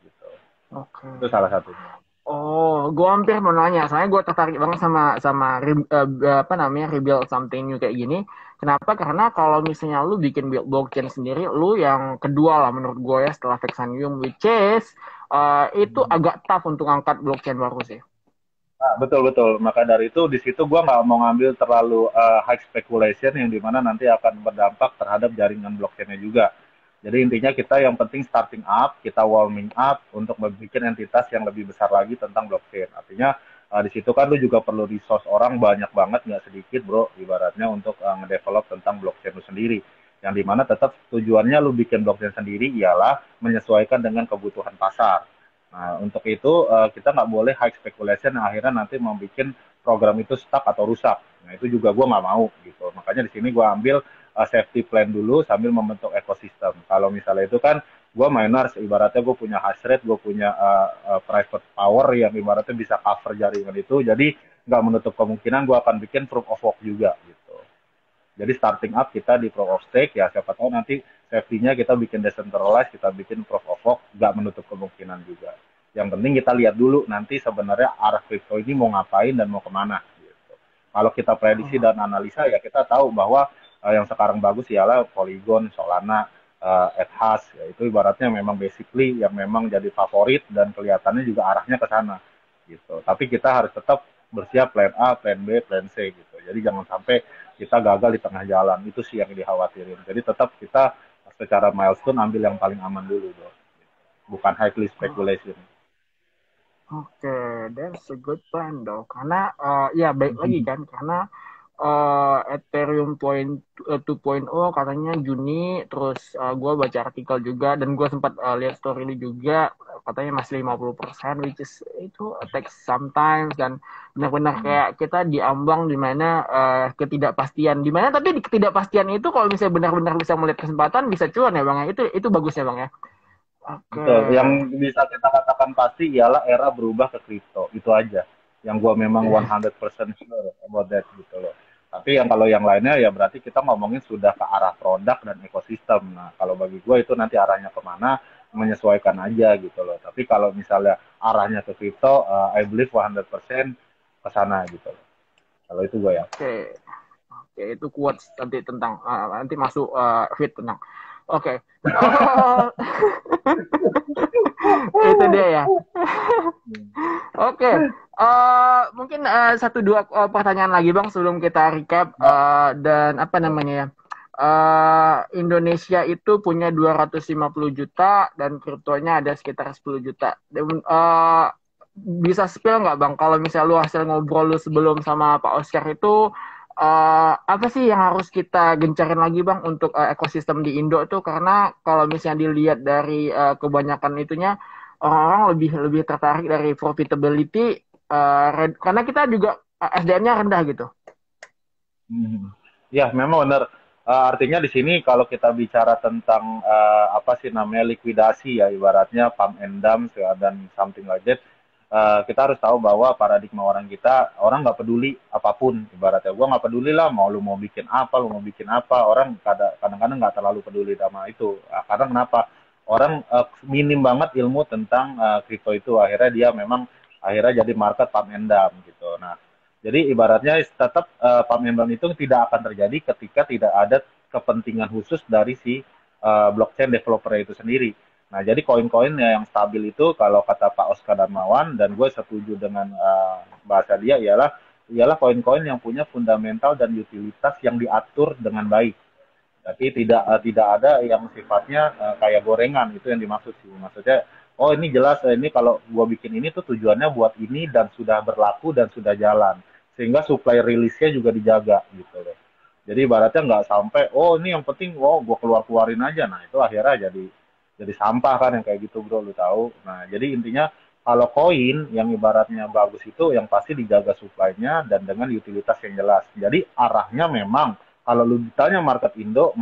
gitu. Oke. Itu salah satunya. Oh, gue hampir mau nanya, soalnya gue tertarik banget sama apa namanya rebuild something new kayak gini. Kenapa? Karena kalau misalnya lu bikin build blockchain sendiri, lu yang kedua lah menurut gue ya setelah Vexanium, which is itu agak tough untuk angkat blockchain baru sih. Nah, betul betul. Maka dari itu di situ gua nggak mau ngambil terlalu high speculation yang dimana nanti akan berdampak terhadap jaringan blockchainnya juga. Jadi intinya kita yang penting starting up, kita warming up untuk membuat entitas yang lebih besar lagi tentang blockchain. Artinya di situ kan lu juga perlu resource orang banyak banget, nggak sedikit bro, ibaratnya untuk ngedevelop tentang blockchain lu sendiri. Yang dimana tetap tujuannya lu bikin blockchain sendiri ialah menyesuaikan dengan kebutuhan pasar. Nah, untuk itu kita nggak boleh high speculation yang akhirnya nanti membuat program itu stuck atau rusak. Nah, itu juga gue nggak mau gitu. Makanya di sini gue ambil safety plan dulu sambil membentuk ekosistem. Kalau misalnya itu kan gue miners, ibaratnya gue punya hash rate, gue punya private power yang ibaratnya bisa cover jaringan itu. Jadi nggak menutup kemungkinan gue akan bikin proof of work juga gitu. Jadi starting up kita di proof of stake ya siapa tahu nanti safety-nya kita bikin decentralized, kita bikin proof of work, nggak menutup kemungkinan juga. Yang penting kita lihat dulu nanti sebenarnya arah crypto ini mau ngapain dan mau kemana. Gitu. Kalau kita prediksi dan analisa ya kita tahu bahwa yang sekarang bagus ialah Polygon, Solana, Ethas, ya itu ibaratnya memang basically yang memang jadi favorit dan kelihatannya juga arahnya ke sana. Gitu. Tapi kita harus tetap bersiap plan A, plan B, plan C gitu. Jadi jangan sampai kita gagal di tengah jalan. Itu sih yang dikhawatirin. Jadi tetap kita secara milestone ambil yang paling aman dulu, bro. Bukan highly speculation. Oke, that's a good plan dong. Karena ya baik lagi kan, karena Ethereum 2.0 katanya Juni, terus gue baca artikel juga dan gue sempat lihat story lu juga katanya masih 50%, which is itu takes sometimes, dan benar-benar kayak kita diambang di mana ketidakpastian, di mana tapi di ketidakpastian itu kalau misalnya benar-benar bisa melihat kesempatan bisa cuan ya bang ya, itu bagusnya bang ya. Oke. Betul. Yang bisa kita katakan pasti ialah era berubah ke kripto. Itu aja. Yang gua memang 100% sure about that gitu loh. Tapi yang kalau yang lainnya ya berarti kita ngomongin sudah ke arah produk dan ekosistem. Nah, kalau bagi gue itu nanti arahnya kemana, menyesuaikan aja gitu loh. Tapi kalau misalnya arahnya ke kripto, I believe 100% ke sana gitu loh. Kalau itu gue ya. Oke. Oke, itu quotes nanti tentang nanti masuk feed tentang. Oke. Itu dia ya. Oke. Mungkin satu dua pertanyaan lagi Bang sebelum kita recap dan apa namanya ya. Indonesia itu punya 250 juta dan kriptonya ada sekitar 10 juta. Dan, bisa spill nggak Bang kalau misalnya lu hasil ngobrol lu sebelum sama Pak Oscar itu apa sih yang harus kita gencarin lagi Bang untuk ekosistem di Indo tuh karena kalau misalnya dilihat dari kebanyakan itunya orang-orang lebih lebih tertarik dari profitability karena kita juga SDM-nya rendah gitu. Ya, memang benar. Artinya di sini kalau kita bicara tentang apa sih namanya likuidasi ya, ibaratnya pump and dump ya, dan something like that, kita harus tahu bahwa paradigma orang kita, orang nggak peduli apapun. Ibaratnya gue nggak peduli lah, mau lu mau bikin apa, lu mau bikin apa, orang kadang-kadang nggak terlalu peduli sama itu. Karena kenapa? Orang minim banget ilmu tentang kripto itu, akhirnya dia memang akhirnya jadi market pump and dump gitu. Nah, jadi ibaratnya tetap pembayaran itu tidak akan terjadi ketika tidak ada kepentingan khusus dari si blockchain developer itu sendiri. Nah, jadi koin-koin yang stabil itu kalau kata Pak Oscar Darmawan dan gue setuju dengan bahasa dia ialah koin-koin yang punya fundamental dan utilitas yang diatur dengan baik. Tapi tidak ada yang sifatnya kayak gorengan, itu yang dimaksud sih. Maksudnya oh ini jelas ini kalau gua bikin ini tuh tujuannya buat ini dan sudah berlaku dan sudah jalan. Sehingga supply rilisnya juga dijaga gitu loh. Jadi ibaratnya nggak sampai oh ini yang penting oh gua keluarin aja. Nah, itu akhirnya jadi sampah kan yang kayak gitu bro, lu tahu. Nah, jadi intinya kalau koin yang ibaratnya bagus itu yang pasti dijaga supply-nya dan dengan utilitas yang jelas. Jadi arahnya memang kalau lu ditanya market Indo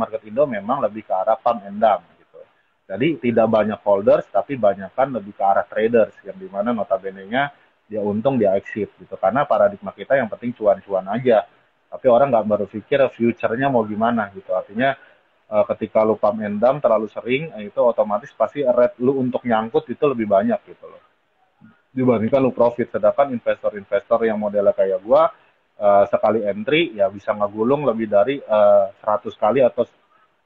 memang lebih ke arah pump and dump gitu. Jadi tidak banyak holders tapi banyakkan lebih ke arah traders yang dimana notabene-nya dia untung dia exit gitu. Karena paradigma kita yang penting cuan-cuan aja. Tapi orang nggak berpikir future-nya mau gimana gitu. Artinya ketika lu pump and dump terlalu sering itu otomatis pasti rate lu untuk nyangkut itu lebih banyak gitu loh dibandingkan lu profit. Sedangkan investor-investor yang modelnya kayak gua sekali entry ya bisa ngegulung lebih dari 100 kali atau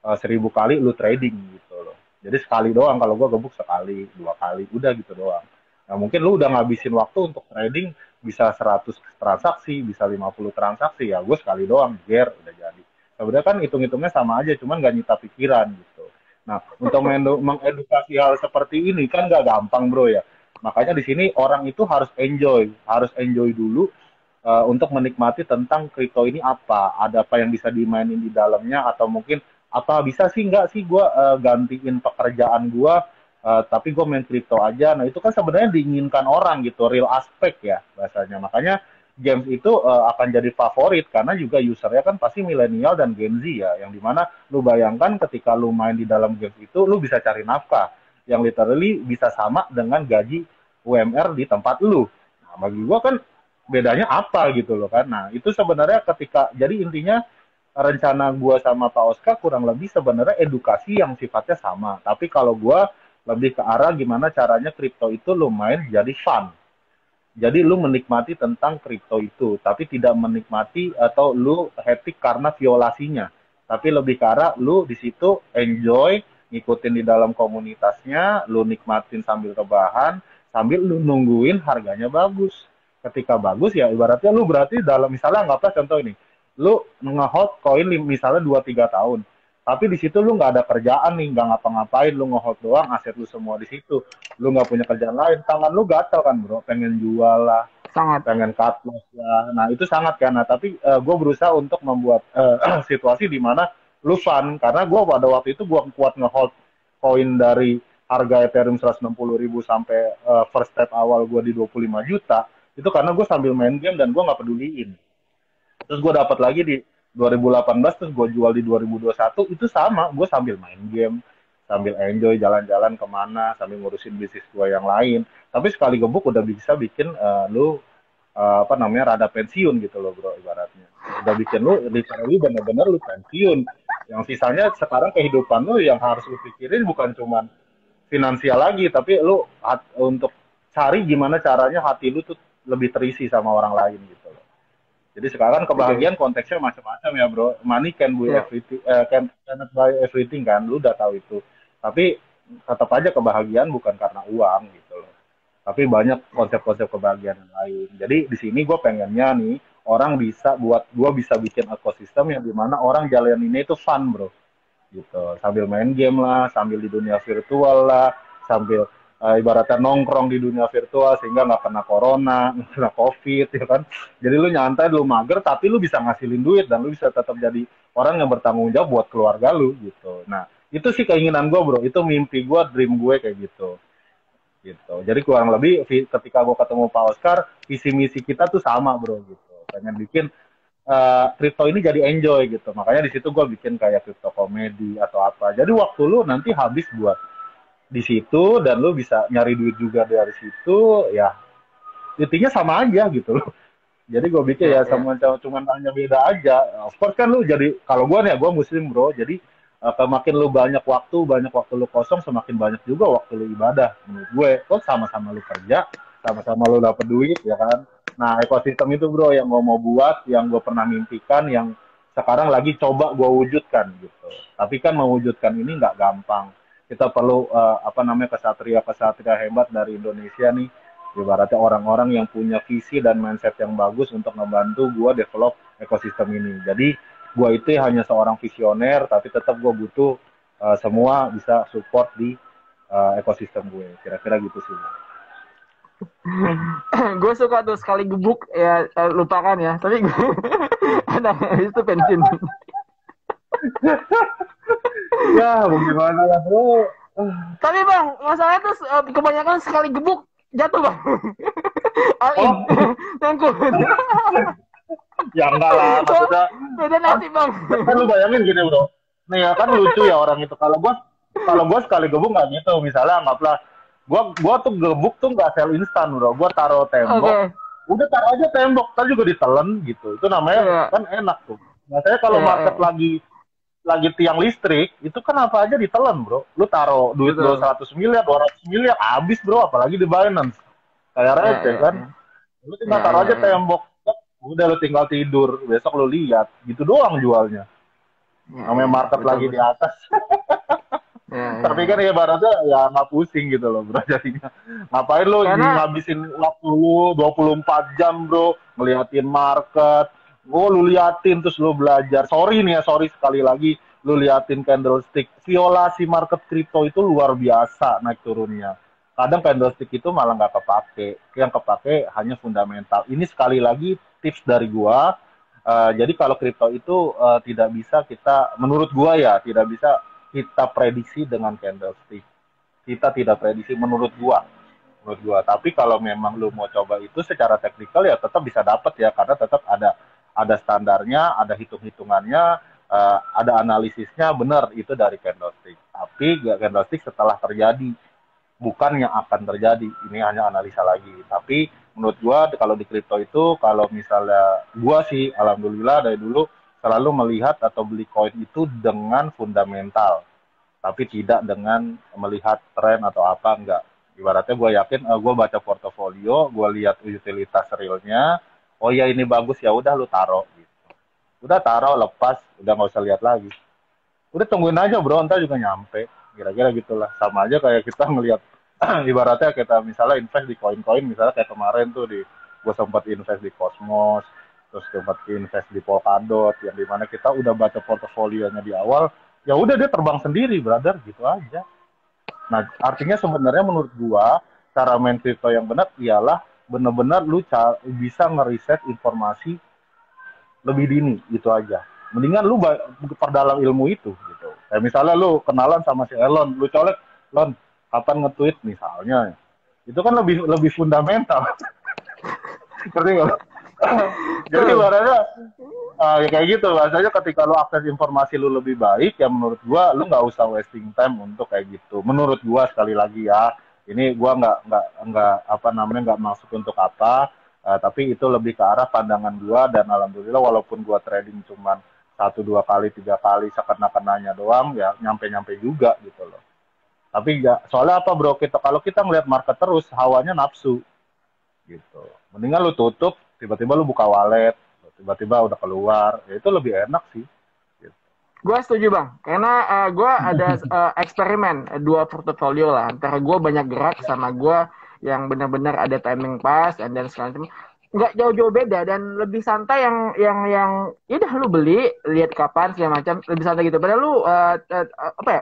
1000 kali lu trading gitu loh. Jadi sekali doang kalau gua gebuk sekali, dua kali, udah gitu doang. Nah, mungkin lu udah ngabisin waktu untuk trading bisa 100 transaksi, bisa 50 transaksi ya gue sekali doang, ger udah jadi. Sebenarnya kan hitung-hitungnya sama aja, cuman gak nyita pikiran gitu. Nah, untuk mengedukasi hal seperti ini kan gak gampang bro ya. Makanya di sini orang itu harus enjoy dulu untuk menikmati tentang kripto ini ada apa yang bisa dimainin di dalamnya atau mungkin apa bisa sih nggak sih gue gantiin pekerjaan gue tapi gue main kripto aja. Nah itu kan sebenarnya diinginkan orang gitu, real aspek ya bahasanya. Makanya games itu akan jadi favorit karena juga usernya kan pasti milenial dan Gen Z ya, yang dimana lu bayangkan ketika lu main di dalam games itu lu bisa cari nafkah yang literally bisa sama dengan gaji UMR di tempat lu. Nah, bagi gua kan bedanya apa gitu loh kan. Nah, itu sebenarnya ketika jadi intinya rencana gua sama Pak Oscar kurang lebih sebenarnya edukasi yang sifatnya sama. Tapi kalau gua lebih ke arah gimana caranya kripto itu lu main jadi fun. Jadi lu menikmati tentang kripto itu, tapi tidak menikmati atau lu hektik karena violasinya. Tapi lebih ke arah lu di situ enjoy, ngikutin di dalam komunitasnya, lu nikmatin sambil rebahan, sambil lu nungguin harganya bagus. Ketika bagus ya ibaratnya lu berarti dalam misalnya anggaplah contoh ini, lu nge-hold koin misalnya 2-3 tahun. Tapi di situ lu nggak ada kerjaan nih, nggak ngapa-ngapain, lu nge-hold doang, aset lu semua di situ. Lu nggak punya kerjaan lain, tangan lu gatel kan bro, pengen jual lah, Sangat. pengen cut loss lah. Nah itu sangat kan. Nah tapi gue berusaha untuk membuat situasi di mana lu fun, karena gue pada waktu itu gue kuat nge-hold koin dari harga Ethereum 160.000 sampai first step awal gue di 25 juta, itu karena gue sambil main game dan gue nggak peduliin. Terus gue dapat lagi di 2018, terus gue jual di 2021, itu sama, gue sambil main game, sambil enjoy jalan-jalan kemana, sambil ngurusin bisnis gue yang lain. Tapi sekali gebuk udah bisa bikin lu apa namanya rada pensiun gitu loh bro ibaratnya. Udah bikin lu literally bener-bener lu pensiun. Yang sisanya sekarang kehidupan lu yang harus lu pikirin bukan cuma finansial lagi, tapi lu untuk cari gimana caranya hati lu tuh lebih terisi sama orang lain gitu loh. Jadi sekarang Oke. kebahagiaan konteksnya macam-macam ya bro. Money can buy Ya. everything, cannot buy everything kan, lu udah tahu itu. Tapi tetap aja kebahagiaan bukan karena uang gitu loh. Tapi banyak konsep-konsep kebahagiaan yang lain. Jadi di sini gue pengennya nih orang bisa buat gue bisa bikin ekosistem yang dimana orang jalaninnya itu fun bro gitu, sambil main game lah, sambil di dunia virtual lah, sambil ibaratnya nongkrong di dunia virtual sehingga nggak kena corona, nggak kena covid ya kan. Jadi lu nyantai, lu mager, tapi lu bisa ngasilin duit dan lu bisa tetap jadi orang yang bertanggung jawab buat keluarga lu gitu. Nah itu sih keinginan gue bro, itu mimpi gue, dream gue kayak gitu gitu. Jadi kurang lebih ketika gue ketemu Pak Oscar, visi misi kita tuh sama bro gitu. Pengen bikin kripto ini jadi enjoy gitu. Makanya di situ gue bikin kayak kripto komedi atau apa. Jadi waktu lu nanti habis buat di situ dan lu bisa nyari duit juga dari situ, ya intinya sama aja gitu loh. Jadi gue pikir Ya, ya ya. sama cuman hanya beda aja. Of course kan lu jadi kalau gue nih ya gue muslim bro. Jadi semakin lu banyak waktu lu kosong, semakin banyak juga waktu lu ibadah. Menurut gue, kok sama-sama lu kerja, sama-sama lu dapet duit ya kan. Nah ekosistem itu bro yang gue mau buat, yang gue pernah mimpikan, yang sekarang lagi coba gue wujudkan gitu. Tapi kan mewujudkan ini nggak gampang. Kita perlu apa namanya kesatria-kesatria hebat dari Indonesia nih, ibaratnya orang-orang yang punya visi dan mindset yang bagus untuk ngebantu gue develop ekosistem ini. Jadi gue itu hanya seorang visioner, tapi tetap gue butuh semua bisa support di ekosistem gue. Kira-kira gitu sih. Gue suka tuh sekali gebuk ya lupakan ya. Tapi ada habis itu pensiun. Ya, bagaimana lah bro? Tapi bang, masalahnya tuh kebanyakan sekali gebuk jatuh bang. All in. Oh, Nyangkut. ya enggak lah, Oh, maksudnya beda kan, nasib bang. kan lu bayangin gini bro. Nih ya kan lucu ya orang itu. Kalau gue sekali gebuk nggak gitu. Misalnya anggaplah gue tuh gebuk tuh nggak sel instan bro. Gue taruh tembok, Oke. udah taruh aja tembok, tadi juga ditelen gitu. Itu namanya Iya. kan enak tuh. Nah saya kalau Iya, market iya. lagi tiang listrik, itu kan apa aja ditelan bro. Lu taruh duit lu Betul. 100 miliar, 200 miliar, habis bro, apalagi di Binance. Kayak Iya, receh iya, kan. iya. Lu tinggal Iya, taruh iya, aja iya. tembok, udah lu tinggal tidur, besok lu lihat. Gitu doang jualnya. Iya, Namanya iya. market Betul, lagi di betul. atas. Iya, iya, Tapi kan iya. ya baratnya ya nggak pusing gitu loh bro jadinya. Ngapain lo Karena ngabisin waktu lu 24 jam bro ngeliatin market. Oh lu liatin terus lu belajar. Sorry nih ya, sorry sekali lagi lu liatin candlestick. Violasi market kripto itu luar biasa naik turunnya. Kadang candlestick itu malah nggak kepake. Yang kepake hanya fundamental. Ini sekali lagi tips dari gua. Jadi kalau kripto itu tidak bisa kita, menurut gua ya, tidak bisa kita prediksi dengan candlestick. Kita tidak prediksi menurut gua. Tapi kalau memang lu mau coba itu secara teknikal ya tetap bisa dapat ya karena tetap ada standarnya, ada hitung-hitungannya, ada analisisnya benar itu dari candlestick. Tapi candlestick setelah terjadi, bukan yang akan terjadi. Ini hanya analisa lagi. Tapi menurut gua kalau di kripto itu kalau misalnya gua sih alhamdulillah dari dulu selalu melihat atau beli koin itu dengan fundamental, tapi tidak dengan melihat tren atau apa enggak. Ibaratnya gue yakin, gue baca portofolio, gue lihat utilitas realnya, oh ya ini bagus ya udah lu taruh gitu. Udah taruh lepas, udah nggak usah lihat lagi. Udah tungguin aja bro, ntar juga nyampe. Kira-kira gitulah. Sama aja kayak kita ngelihat ibaratnya kita misalnya invest di koin-koin, misalnya kayak kemarin tuh gue sempat invest di Cosmos, terus sempat invest di Polkadot, yang dimana kita udah baca portofolionya di awal, ya udah dia terbang sendiri, brother, gitu aja. Nah, artinya sebenarnya menurut gua cara main crypto yang benar ialah benar-benar lu bisa ngeriset informasi lebih dini, gitu aja. Mendingan lu perdalam ilmu itu gitu. Kayak misalnya lu kenalan sama si Elon, lu colek, Lon, kapan nge-tweet misalnya. Itu kan lebih lebih fundamental. Ngerti nggak? Jadi betul. ibaratnya ya kayak gitu. Rasanya ketika lu akses informasi lu lebih baik, ya menurut gua lu nggak usah wasting time untuk kayak gitu. Menurut gua sekali lagi ya, ini gua nggak apa namanya nggak masuk untuk apa, tapi itu lebih ke arah pandangan gua dan alhamdulillah walaupun gua trading cuman satu dua kali tiga kali sekena-kenanya doang ya nyampe-nyampe juga gitu loh. Tapi ya soalnya apa bro kita kalau kita ngeliat market terus hawanya nafsu gitu. Mendingan lu tutup, tiba-tiba lu buka wallet. tiba-tiba udah keluar, ya itu lebih enak sih gitu. Gue setuju bang, karena gue ada eksperimen dua portofolio lah, antara gue banyak gerak sama gue yang benar-benar ada timing pas dan segala macam. Nggak jauh-jauh beda dan lebih santai yang ya udah lu beli lihat kapan segala macam lebih santai gitu. Padahal lu apa ya,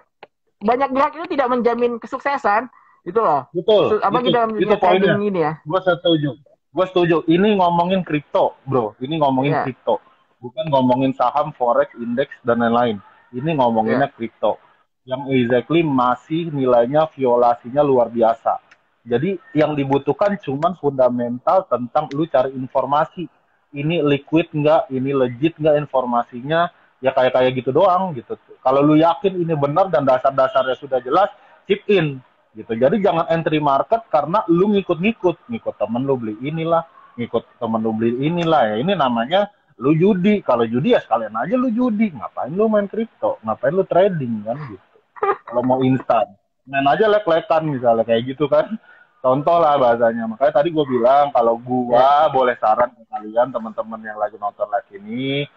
banyak gerak itu tidak menjamin kesuksesan gitu loh. Betul, Apa kita itu poinnya. trading ini ya? Gue setuju. Ini ngomongin kripto, bro. Ini ngomongin Yeah. kripto. Bukan ngomongin saham, forex, indeks, dan lain-lain. Ini ngomonginnya kripto. Yang exactly masih nilainya violasinya luar biasa. Jadi yang dibutuhkan cuma fundamental tentang lu cari informasi. Ini liquid nggak, ini legit nggak informasinya. Ya kayak gitu doang gitu. Kalau lu yakin ini benar dan dasar-dasarnya sudah jelas, chip in gitu. Jadi jangan entry market karena lu ngikut temen lu beli inilah, ngikut temen lu beli inilah. Ya ini namanya lu judi. Kalau judi ya sekalian aja lu judi. Ngapain lu main kripto? Ngapain lu trading kan gitu. Kalau mau instan, main aja lek-lekan misalnya kayak gitu kan. Contoh lah bahasanya. Makanya tadi gue bilang kalau gua boleh saran ke kalian teman-teman yang lagi nonton live ini,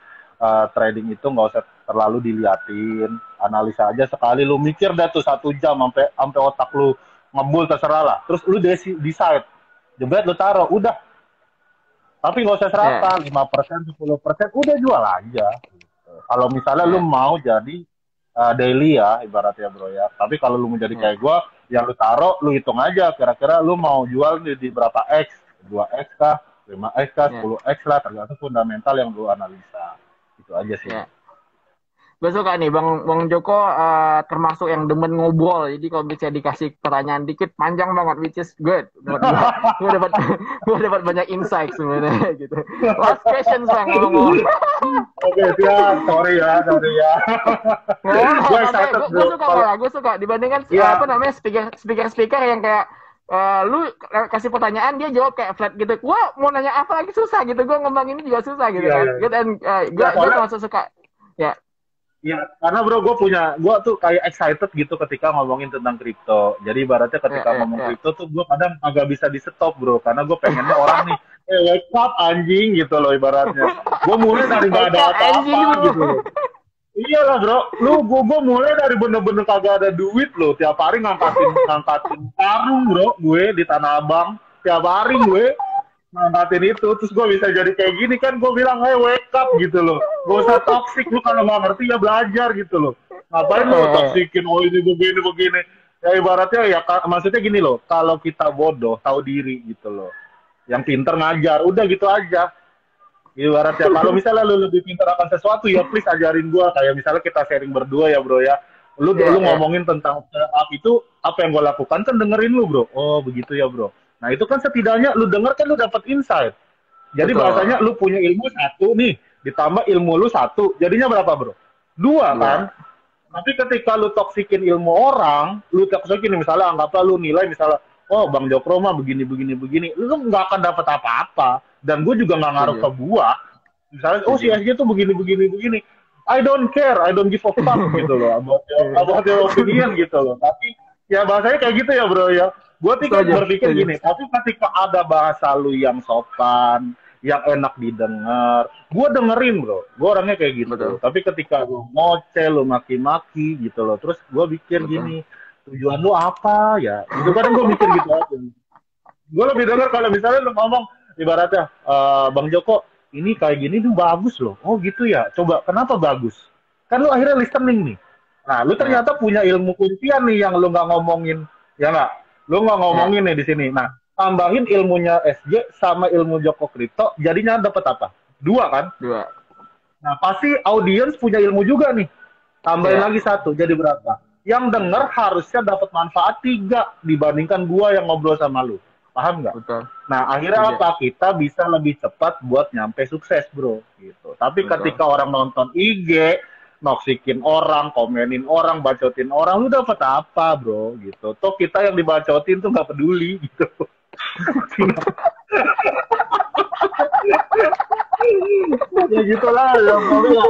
trading itu nggak usah terlalu diliatin, analisa aja sekali lu mikir dah tuh 1 jam sampai otak lu ngebul terserah lah, terus lu decide, jebret lu taruh, udah, tapi nggak usah serata, 5%, 10%, udah jual aja. Gitu. Kalau misalnya lu mau jadi daily ya, ibaratnya bro ya, tapi kalau lu mau jadi kayak gue, yang lu taruh, lu hitung aja, kira-kira lu mau jual di berapa X, 2X kah, 5X kah, 10X lah, tergantung fundamental yang lu analisa. Itu aja sih. Gue suka nih Bang Joko termasuk yang demen ngobrol. Jadi kalau bisa dikasih pertanyaan dikit panjang banget, which is good. Gue dapat banyak insight sebenarnya gitu. Last question Bang ngomong. Oke, siap. Sorry ya. Gue suka dibandingkan apa namanya speaker yang kayak lu kasih pertanyaan dia jawab kayak flat gitu. Gua mau nanya apa lagi susah gitu. Gua ngomong ini juga susah gitu kan. Dan gue termasuk suka ya. Ya, karena bro, gue tuh kayak excited gitu ketika ngomongin tentang kripto. Jadi ibaratnya ketika ngomong kripto tuh gue kadang agak bisa di stop bro, karena gue pengennya orang nih, wake up anjing gitu loh ibaratnya. Gue mulai dari gak ada apa-apa gitu loh. Iya lah bro, gue mulai dari bener-bener kagak ada duit loh. Tiap hari ngangkatin karung bro, gue di Tanah Abang. Tiap hari gue ngangkatin itu, terus gue bisa jadi kayak gini kan, gue bilang, hey wake up gitu loh. Gak usah toxic, lu kalau gak ngerti ya belajar gitu loh. Ngapain lu toxikin, oh ini begini. Ya ibaratnya ya, maksudnya gini loh, kalau kita bodoh, tahu diri gitu loh. Yang pinter ngajar, udah gitu aja. Ibaratnya kalau misalnya lu lebih pintar akan sesuatu ya please ajarin gue, kayak misalnya kita sharing berdua ya bro ya, lu dulu ngomongin tentang itu, apa yang gue lakukan kan dengerin lu bro, oh begitu ya bro. Nah itu kan setidaknya lu denger kan lu dapat insight. Jadi bahasanya lu punya ilmu 1 nih, ditambah ilmu lu 1, jadinya berapa bro? 2 kan? Tapi ketika lu toksikin ilmu orang, lu toksikin misalnya anggaplah lu nilai misalnya, oh Bang Jokro mah begini, lu nggak akan dapat apa-apa. Dan gue juga nggak ngaruh ke gua. Misalnya, oh si SJ tuh begini. I don't care, I don't give a fuck gitu loh. About your opinion gitu loh. Tapi ya bahasanya kayak gitu ya bro ya. Gue berpikir gini, tapi ketika ada bahasa lu yang sopan, yang enak didengar, gue dengerin bro. Gue orangnya kayak gitu. Betul. Tapi ketika lu ngoceh, lu maki-maki gitu loh, terus gue pikir gini, tujuan lu apa ya? Itu kadang gue mikir gitu aja. Gue lebih dengar kalau misalnya lu ngomong, ibaratnya, Bang Joko, ini kayak gini tuh bagus loh. Oh gitu ya, coba kenapa bagus? Kan lu akhirnya listening nih. Nah, lu ternyata punya ilmu kuncian nih yang lu nggak ngomongin, ya nggak? Lu nggak ngomongin nih di sini. Nah, tambahin ilmunya SJ sama ilmu Joko Kripto, jadinya dapat apa? 2 kan? 2. Nah, pasti audiens punya ilmu juga nih. Tambahin lagi 1, jadi berapa? Yang denger harusnya dapat manfaat 3 dibandingkan gua yang ngobrol sama lu. Paham nggak? Betul. Nah, akhirnya apa? Kita bisa lebih cepat buat nyampe sukses, bro. Gitu. Tapi ketika orang nonton IG, noksikin orang, komenin orang, bacotin orang, lu dapat apa, bro? Gitu. Toh kita yang dibacotin tuh nggak peduli, gitu. Ya gitulah ya,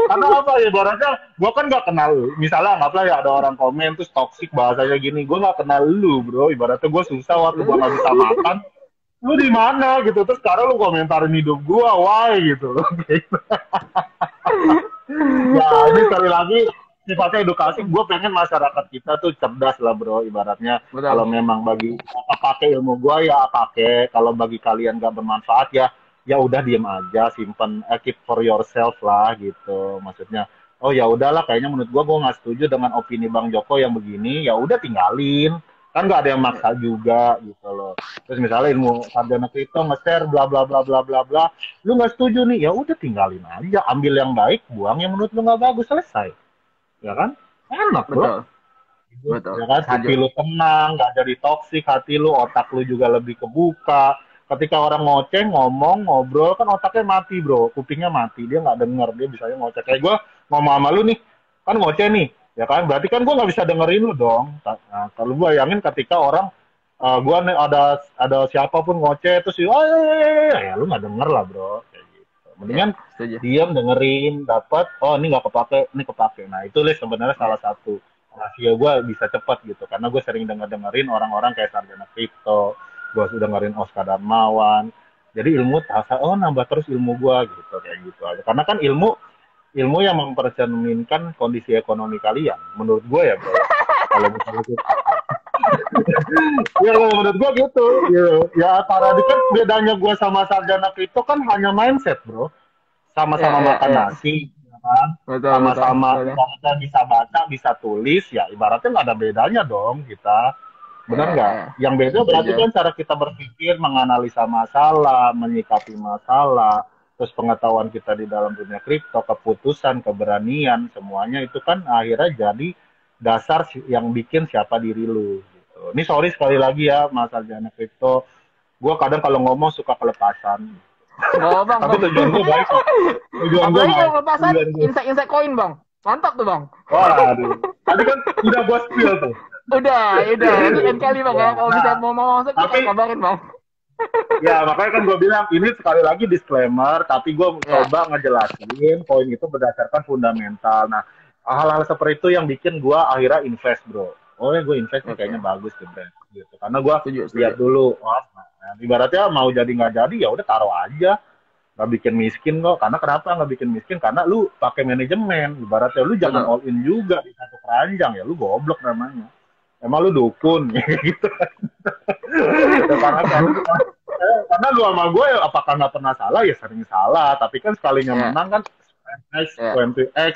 karena apa ya, ibaratnya gue kan nggak kenal, misalnya anggaplah ya ada orang komen terus toksik bahasanya gini, gue nggak kenal lu bro, ibaratnya gue susah waktu gue nggak bisa makan, lu di mana gitu, terus sekarang lu komentarin hidup gua, why gitu. Ya ini sekali lagi sifatnya edukasi. Gue pengen masyarakat kita tuh cerdas lah bro, ibaratnya kalau Betul. memang bagi pakai ilmu gue ya pakai, kalau bagi kalian gak bermanfaat ya ya udah diem aja, simpen, keep for yourself lah gitu, maksudnya. Oh ya udahlah, kayaknya menurut gue nggak setuju dengan opini Bang Joko yang begini, ya udah tinggalin, kan nggak ada yang maksa juga gitu loh. Terus misalnya ilmu sarjana kripto nge-share bla bla bla bla bla bla, lu nggak setuju nih, ya udah tinggalin aja, ambil yang baik, buang yang menurut lu nggak bagus, selesai, ya kan, enak bro. Betul. Betul. Ya kan, Setuju. hati lu tenang, nggak jadi toksik, hati lu, otak lu juga lebih kebuka. Ketika orang ngoceh, ngomong, ngobrol, kan otaknya mati bro, kupingnya mati, dia nggak denger, dia bisanya ngoceh. Kayak gue ngomong sama lu nih, kan ngoceh nih, ya kan, berarti kan gue nggak bisa dengerin lu dong. Nah, kalau gue bayangin ketika orang, gue nih ada siapapun ngoceh, terus oh, ya lu nggak denger lah bro, kayak gitu. Ya, Mendingan setuju. diam, dengerin, dapat, oh ini nggak kepake, ini kepake. Nah itu sebenarnya Ya. salah satu rasio gue bisa cepat gitu, karena gue sering dengerin orang-orang kayak sarjana kripto, gue sudah dengerin Oscar Darmawan, jadi ilmu terasa, oh nambah terus ilmu gue gitu, kayak gitu aja, karena kan ilmu ilmu yang mempercerminkan kondisi ekonomi kalian, menurut gue ya bro ya, kalau misalnya gitu. Ya menurut gue gitu ya, ya karena kan bedanya gue sama sarjana kripto kan hanya mindset bro, Ya, sama-sama ya, makan ya. nasi, ya kan? Betul, betul. Sama-sama Betul. ibaratnya bisa baca, bisa tulis, ya ibaratnya nggak ada bedanya dong kita. Ya, Benar nggak? ya. Yang beda berarti Setuju. kan cara kita berpikir, menganalisa masalah, menyikapi masalah, terus pengetahuan kita di dalam dunia kripto, keputusan, keberanian, semuanya itu kan akhirnya jadi dasar yang bikin siapa diri lu. Gitu. Ini sorry sekali lagi ya, Mas Sarjana kripto. Gue kadang kalau ngomong suka kelepasan. Nggak apa bang, Tapi bang. tujuan gue baik kok. Tujuan gue Apalagi baik. kalau lepasan, Tujuan gue. insight koin bang. Mantap tuh bang. Waduh. Tadi kan udah gue spill tuh. Udah. Ini lain kali bang ya. Ya, Kalau bisa nah, mau masuk, kita tapi kabarin bang. ya makanya kan gue bilang ini sekali lagi disclaimer, tapi gue Ya, coba ngejelasin poin itu berdasarkan fundamental. Nah, hal-hal seperti itu yang bikin gue akhirnya invest bro. Oh ya gue invest nih kayaknya oke. bagus gitu. Karena gue Setuju, lihat setuju. dulu, oh, nah, ibaratnya mau jadi nggak jadi ya udah taruh aja, nggak bikin miskin kok. Karena kenapa nggak bikin miskin? Karena lu pakai manajemen. Ibaratnya lu jangan Betul. all in juga di satu keranjang, ya lu goblok namanya. Emang lu dukun gitu. Ya, karena lu sama gue apakah nggak pernah salah, ya sering salah, tapi kan sekalinya Ya, menang kan 10x, ya, 20x,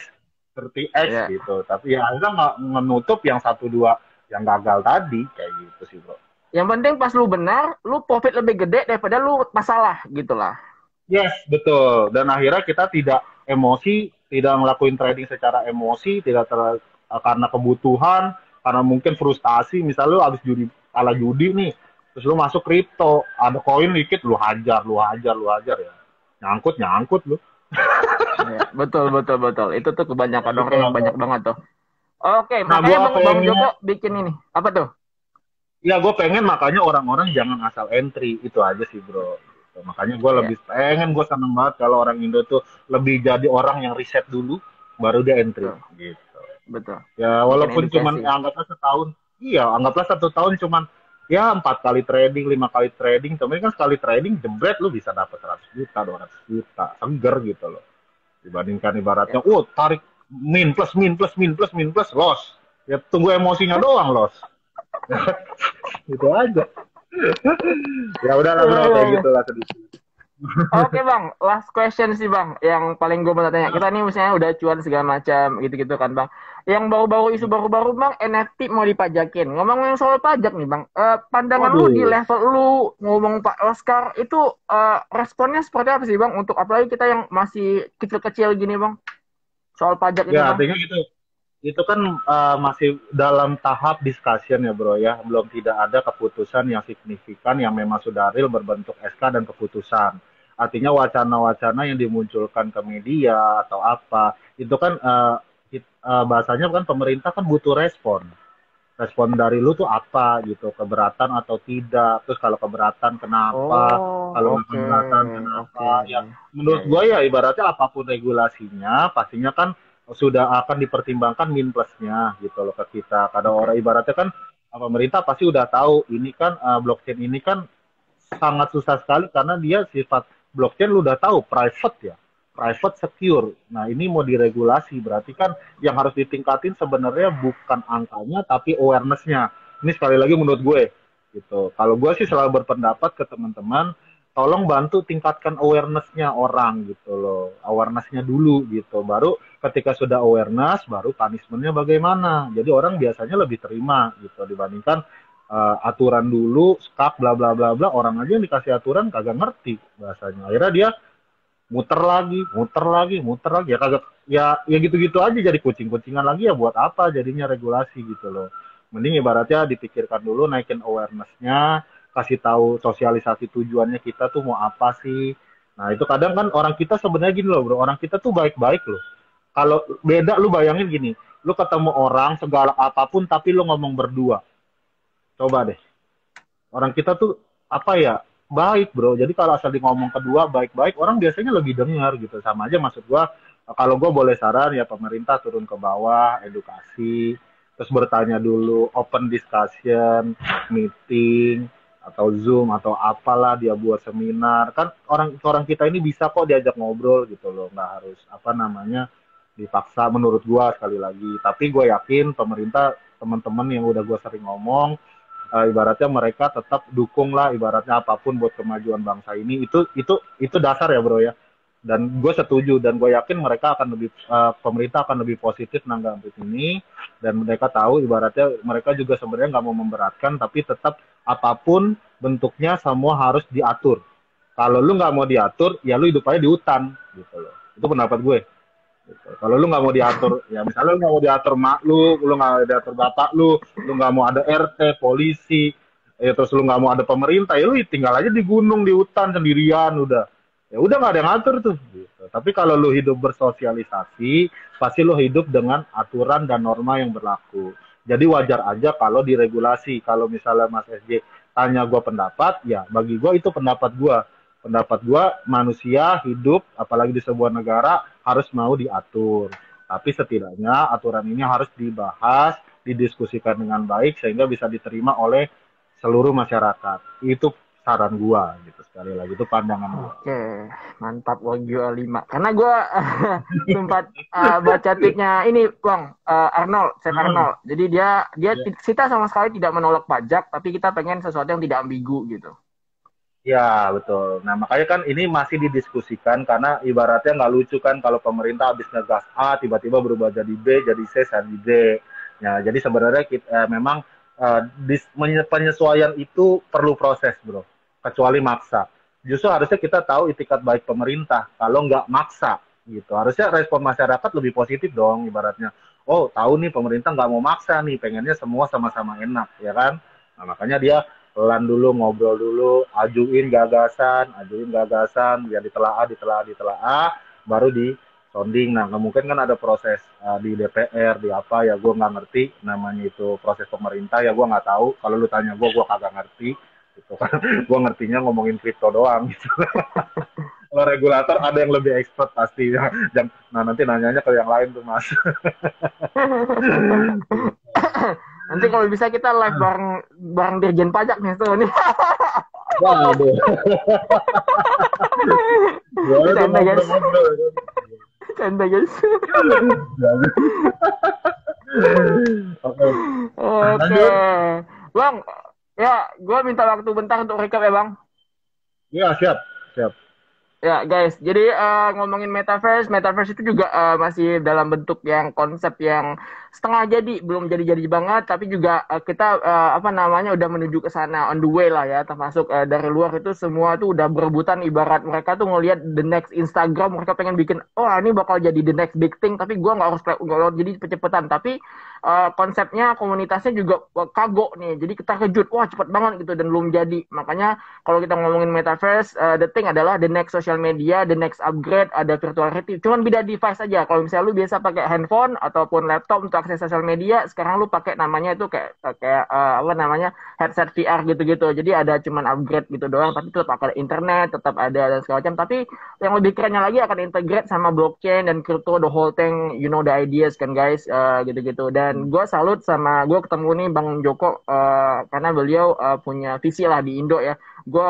30x ya. gitu, tapi ya akhirnya nggak menutup yang satu dua yang gagal tadi, kayak gitu sih bro. Yang penting pas lu benar, lu profit lebih gede daripada lu masalah gitu lah. Yes, betul. Dan akhirnya kita tidak emosi, tidak ngelakuin trading secara emosi, tidak karena kebutuhan, karena mungkin frustasi. Misalnya lu habis judi, kalah judi nih, terus lu masuk kripto, ada koin dikit, lu hajar, lu hajar, lu hajar ya. Nyangkut, nyangkut lu. Ya, betul, betul, betul. Itu tuh kebanyakan Gitu orang yang lah, banyak bro. banget tuh. Oke, Nah, makanya gua Bang pengen, Joko bikin ini. Apa tuh? ya gue pengen makanya orang-orang jangan asal entry, itu aja sih bro. Gitu. Makanya gue Ya, lebih pengen, gue seneng banget kalau orang Indo tuh lebih jadi orang yang riset dulu, baru dia entry. betul, Gitu. betul. Ya Bikin walaupun cuman edukasi. ya, anggaplah setahun, iya anggaplah 1 tahun cuman ya 4 kali trading, 5 kali trading, tapi kan sekali trading jebret lu bisa dapat 100 juta, 200 juta, seger gitu loh. Dibandingkan Ya. ibaratnya, tarik min plus min plus min plus min plus loss. Ya tunggu emosinya doang loss. Gitu aja. Ya udahlah Iya, bro, iya, kayak iya. gitulah sedikit. Oke bang, last question sih bang, yang paling gue mau tanya. Kita nih misalnya udah cuan segala macam gitu-gitu kan bang. Yang baru-baru isu baru-baru bang, NFT mau dipajakin. Ngomongin soal pajak nih bang, pandangan lu di Waduh. level lu ngomong Pak Oscar itu responnya seperti apa sih bang? Untuk apalagi kita yang masih kecil-kecil gini bang, soal pajak ini Ya bang. artinya gitu. Itu kan masih dalam tahap discussion ya bro ya, belum tidak ada keputusan yang signifikan yang memang sudah real berbentuk SK dan keputusan. Artinya wacana-wacana yang dimunculkan ke media atau apa itu kan bahasanya kan pemerintah kan butuh respon. Respon dari lu tuh apa gitu, keberatan atau tidak, terus kalau keberatan kenapa, Oh, kalau nggak oke, keberatan oke. kenapa, ya Ya, menurut ya. gue ya ibaratnya apapun regulasinya pastinya kan sudah akan dipertimbangkan min plusnya gitu loh ke kita, kadang orang Oke. ibaratnya kan pemerintah pasti udah tahu ini kan blockchain ini kan sangat susah sekali karena dia sifat blockchain lu udah tahu private ya, private secure. Nah ini mau diregulasi berarti kan yang harus ditingkatin sebenarnya bukan angkanya tapi awarenessnya. Ini sekali lagi menurut gue gitu. Kalau gue sih selalu berpendapat ke teman-teman, tolong bantu tingkatkan awarenessnya orang gitu loh, awarenessnya dulu gitu. Baru ketika sudah awareness, baru punishmentnya bagaimana. Jadi orang biasanya lebih terima gitu dibandingkan aturan dulu, skak bla bla bla bla, orang aja yang dikasih aturan kagak ngerti bahasanya. Akhirnya dia muter lagi, muter lagi, muter lagi ya kagak ya gitu-gitu aja jadi kucing-kucingan lagi ya buat apa jadinya regulasi gitu loh. Mending ibaratnya dipikirkan dulu naikin awareness-nya, kasih tahu sosialisasi tujuannya kita tuh mau apa sih. Nah, itu kadang kan orang kita sebenarnya gini loh, Bro. Orang kita tuh baik-baik loh. Kalau beda lu bayangin gini, lu ketemu orang segalak apapun tapi lu ngomong berdua. Coba deh. Orang kita tuh apa ya baik bro, jadi kalau asal di ngomong kedua baik-baik orang biasanya lebih dengar gitu. Sama aja maksud gua, kalau gua boleh saran ya pemerintah turun ke bawah edukasi, terus bertanya dulu, open discussion, meeting atau zoom atau apalah dia buat seminar. Kan orang orang kita ini bisa kok diajak ngobrol gitu loh, nggak harus apa namanya dipaksa menurut gua sekali lagi. Tapi gue yakin pemerintah, teman-teman yang udah gue sering ngomong, ibaratnya mereka tetap dukung lah ibaratnya apapun buat kemajuan bangsa ini, itu dasar ya bro ya. Dan gue setuju dan gue yakin mereka akan lebih pemerintah akan lebih positif nanggapin ini, dan mereka tahu ibaratnya mereka juga sebenarnya nggak mau memberatkan tapi tetap apapun bentuknya semua harus diatur. Kalau lu nggak mau diatur ya lu hidup aja di hutan gitu loh, itu pendapat gue gitu. Kalau lu nggak mau diatur, ya misalnya lu nggak mau diatur mak lu nggak mau diatur bapak lu nggak mau ada RT, polisi, ya terus lu nggak mau ada pemerintah, ya lu tinggal aja di gunung, di hutan sendirian udah. Ya udah nggak ada yang ngatur tuh. Gitu. Tapi kalau lu hidup bersosialisasi, pasti lu hidup dengan aturan dan norma yang berlaku. Jadi wajar aja kalau diregulasi. Kalau misalnya Mas SJ tanya gue pendapat, ya bagi gue itu pendapat gue. Pendapat gue manusia hidup, apalagi di sebuah negara, harus mau diatur. Tapi setidaknya aturan ini harus dibahas, didiskusikan dengan baik sehingga bisa diterima oleh seluruh masyarakat. Itu saran gua gitu, sekali lagi itu pandangan gua. Oke, mantap Wagyu A5. Karena gue sempat baca tweetnya ini, Bang, Arnold, Chef Arnold. Jadi dia kita sama sekali tidak menolak pajak, tapi kita pengen sesuatu yang tidak ambigu gitu. Ya, betul. Nah, makanya kan ini masih didiskusikan karena ibaratnya nggak lucu kan kalau pemerintah habis ngegas A, tiba-tiba berubah jadi B, jadi C, jadi D. Ya, jadi sebenarnya kita, memang penyesuaian itu perlu proses, bro. Kecuali maksa. Justru harusnya kita tahu itikat baik pemerintah. Kalau nggak maksa, gitu. Harusnya respon masyarakat lebih positif dong, ibaratnya. Oh, tahu nih pemerintah nggak mau maksa nih, pengennya semua sama-sama enak, ya kan? Nah, makanya dia pelan dulu, ngobrol dulu, ajuin gagasan, biar ditelaah, ditelaah, ditelaah, baru di sounding. Nah, mungkin kan ada proses di DPR, di apa ya, gue nggak ngerti namanya itu proses pemerintah ya, gue nggak tahu. Kalau lu tanya gue kagak ngerti. Gitu kan, gue ngertinya ngomongin kripto doang. Gitu. Kalau regulator ada yang lebih expert pasti. Nah nanti nanyanya ke yang lain tuh mas. Nanti kalau bisa kita live bareng Dirjen Pajak nih tuh nih. Waduh. Canda guys. Canda guys. Oke. Bang, ya gue minta waktu bentar untuk recap ya bang. Ya siap, siap. Ya guys, jadi ngomongin metaverse itu juga masih dalam bentuk yang konsep yang setengah jadi, belum jadi banget, tapi juga kita apa namanya udah menuju ke sana on the way lah ya, termasuk dari luar itu semua tuh udah berebutan, ibarat mereka tuh ngelihat the next Instagram, mereka pengen bikin, oh ini bakal jadi the next big thing, tapi gua nggak harus jadi cepet-cepetan, tapi konsepnya komunitasnya juga kagok nih, jadi kita kejut, wah cepet banget gitu dan belum jadi, makanya kalau kita ngomongin metaverse, the thing adalah the next social media, the next upgrade, ada virtual reality. Cuman beda device aja. Kalau misalnya lu biasa pakai handphone ataupun laptop untuk akses sosial media, sekarang lu pakai namanya itu kayak apa namanya headset VR gitu-gitu. Jadi ada cuman upgrade gitu doang, tapi tetap ada internet, tetap ada dan segala macam. Tapi yang lebih kerennya lagi akan integrate sama blockchain dan crypto, the whole thing, you know the ideas kan guys, gitu-gitu. Dan gue salut sama gue ketemu nih Bang Joko karena beliau punya visi lah di Indo ya. gue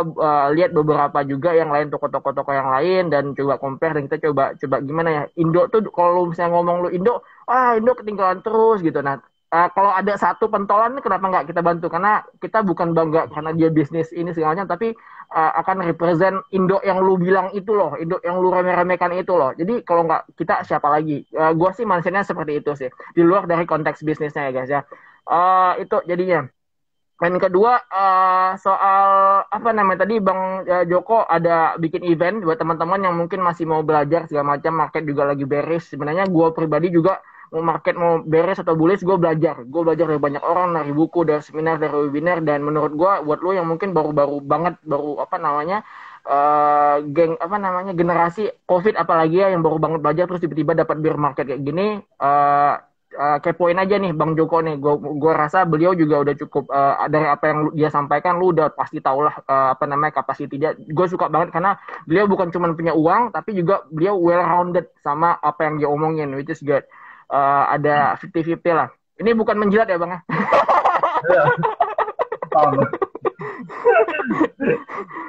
lihat beberapa juga yang lain toko-toko yang lain dan coba compare dan kita coba gimana ya Indo tuh kalau misalnya ngomong lu Indo, Indo ketinggalan terus gitu. Nah, kalau ada satu pentolan kenapa nggak kita bantu? Karena kita bukan bangga karena dia bisnis ini segalanya, tapi akan represent Indo yang lu bilang itu loh, Indo yang lu rame-ramekan itu loh. Jadi kalau nggak kita siapa lagi? Gue sih mindsetnya seperti itu sih. Di luar dari konteks bisnisnya ya guys ya. Itu jadinya. Dan kedua soal apa namanya tadi Bang Joko ada bikin event buat teman-teman yang mungkin masih mau belajar segala macam, market juga lagi beres. Sebenarnya gue pribadi juga mau market mau beres atau bullish gue belajar dari banyak orang, dari buku, dari seminar, dari webinar. Dan menurut gue buat lo yang mungkin baru-baru banget baru apa namanya generasi COVID apalagi ya yang baru banget belajar terus tiba-tiba dapat bear market kayak gini, kepoin aja nih Bang Joko nih. Gue rasa beliau juga udah cukup dari apa yang dia sampaikan lu udah pasti tau lah kapasiti dia. Gue suka banget karena beliau bukan cuma punya uang tapi juga beliau well rounded sama apa yang dia omongin, which is good. Ada 50-50 lah. Ini bukan menjilat ya Bang ya.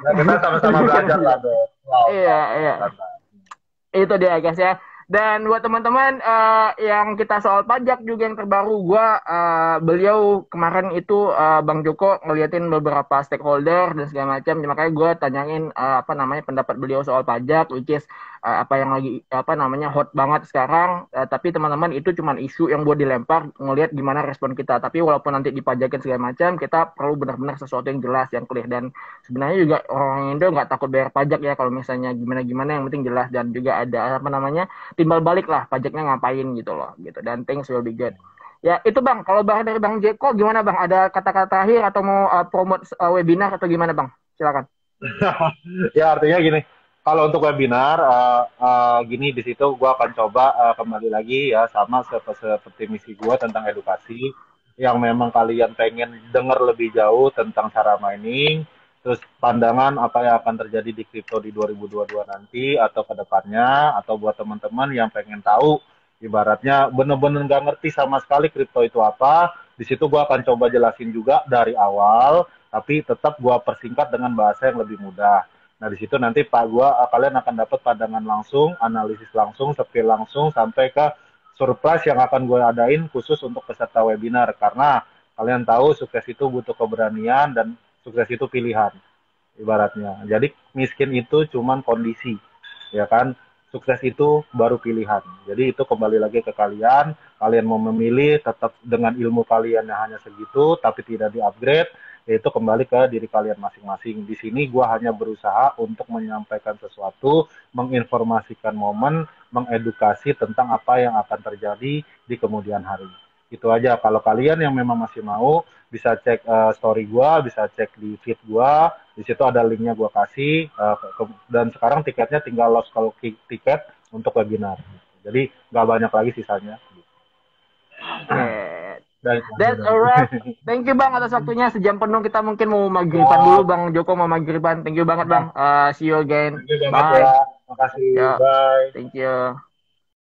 Nah, kita sama-sama belajar lah dong. Wow, iya. Itu dia guys ya. Dan buat teman-teman yang kita soal pajak juga yang terbaru, beliau kemarin itu Bang Joko ngeliatin beberapa stakeholder dan segala macam, makanya gue tanyain pendapat beliau soal pajak, which is apa yang lagi hot banget sekarang. Tapi teman-teman itu cuma isu yang buat dilempar, ngelihat gimana respon kita. Tapi walaupun nanti dipajakin segala macam, kita perlu benar-benar sesuatu yang jelas, yang clear. Dan sebenarnya juga orang Indo nggak takut bayar pajak ya kalau misalnya gimana-gimana, yang penting jelas dan juga ada timbal balik lah pajaknya ngapain gitu loh gitu, dan things will be good. Ya itu Bang, kalau dari Bang Jeko gimana Bang, ada kata-kata terakhir atau mau promote webinar atau gimana Bang, silakan. Ya artinya gini, kalau untuk webinar gini di situ gue akan coba kembali lagi ya sama seperti misi gue tentang edukasi, yang memang kalian pengen dengar lebih jauh tentang cara mining, terus pandangan apa yang akan terjadi di kripto di 2022 nanti atau ke depannya, atau buat teman-teman yang pengen tahu ibaratnya bener-bener nggak ngerti sama sekali kripto itu apa, di situ gue akan coba jelasin juga dari awal, tapi tetap gue persingkat dengan bahasa yang lebih mudah. Nah di situ nanti kalian akan dapat pandangan langsung, analisis langsung, skill langsung, sampai ke surprise yang akan gue adain khusus untuk peserta webinar. Karena kalian tahu sukses itu butuh keberanian dan sukses itu pilihan ibaratnya. Jadi miskin itu cuman kondisi, ya kan? Sukses itu baru pilihan. Jadi itu kembali lagi ke kalian. Kalian mau memilih tetap dengan ilmu kalian yang hanya segitu, tapi tidak di-upgrade, yaitu kembali ke diri kalian masing-masing. Di sini gue hanya berusaha untuk menyampaikan sesuatu, menginformasikan momen, mengedukasi tentang apa yang akan terjadi di kemudian hari. Itu aja. Kalau kalian yang memang masih mau, bisa cek story gue, bisa cek di feed gue. Di situ ada linknya gue kasih. Dan sekarang tiketnya tinggal lost call tiket untuk webinar. Jadi nggak banyak lagi sisanya. That's alright. Thank you Bang atas waktunya, sejam penuh kita mungkin mau maghriban dulu Bang Joko mau maghriban. Thank you banget Bang. See you again. Bye. Ya. Makasih. Yo. Bye. Thank you.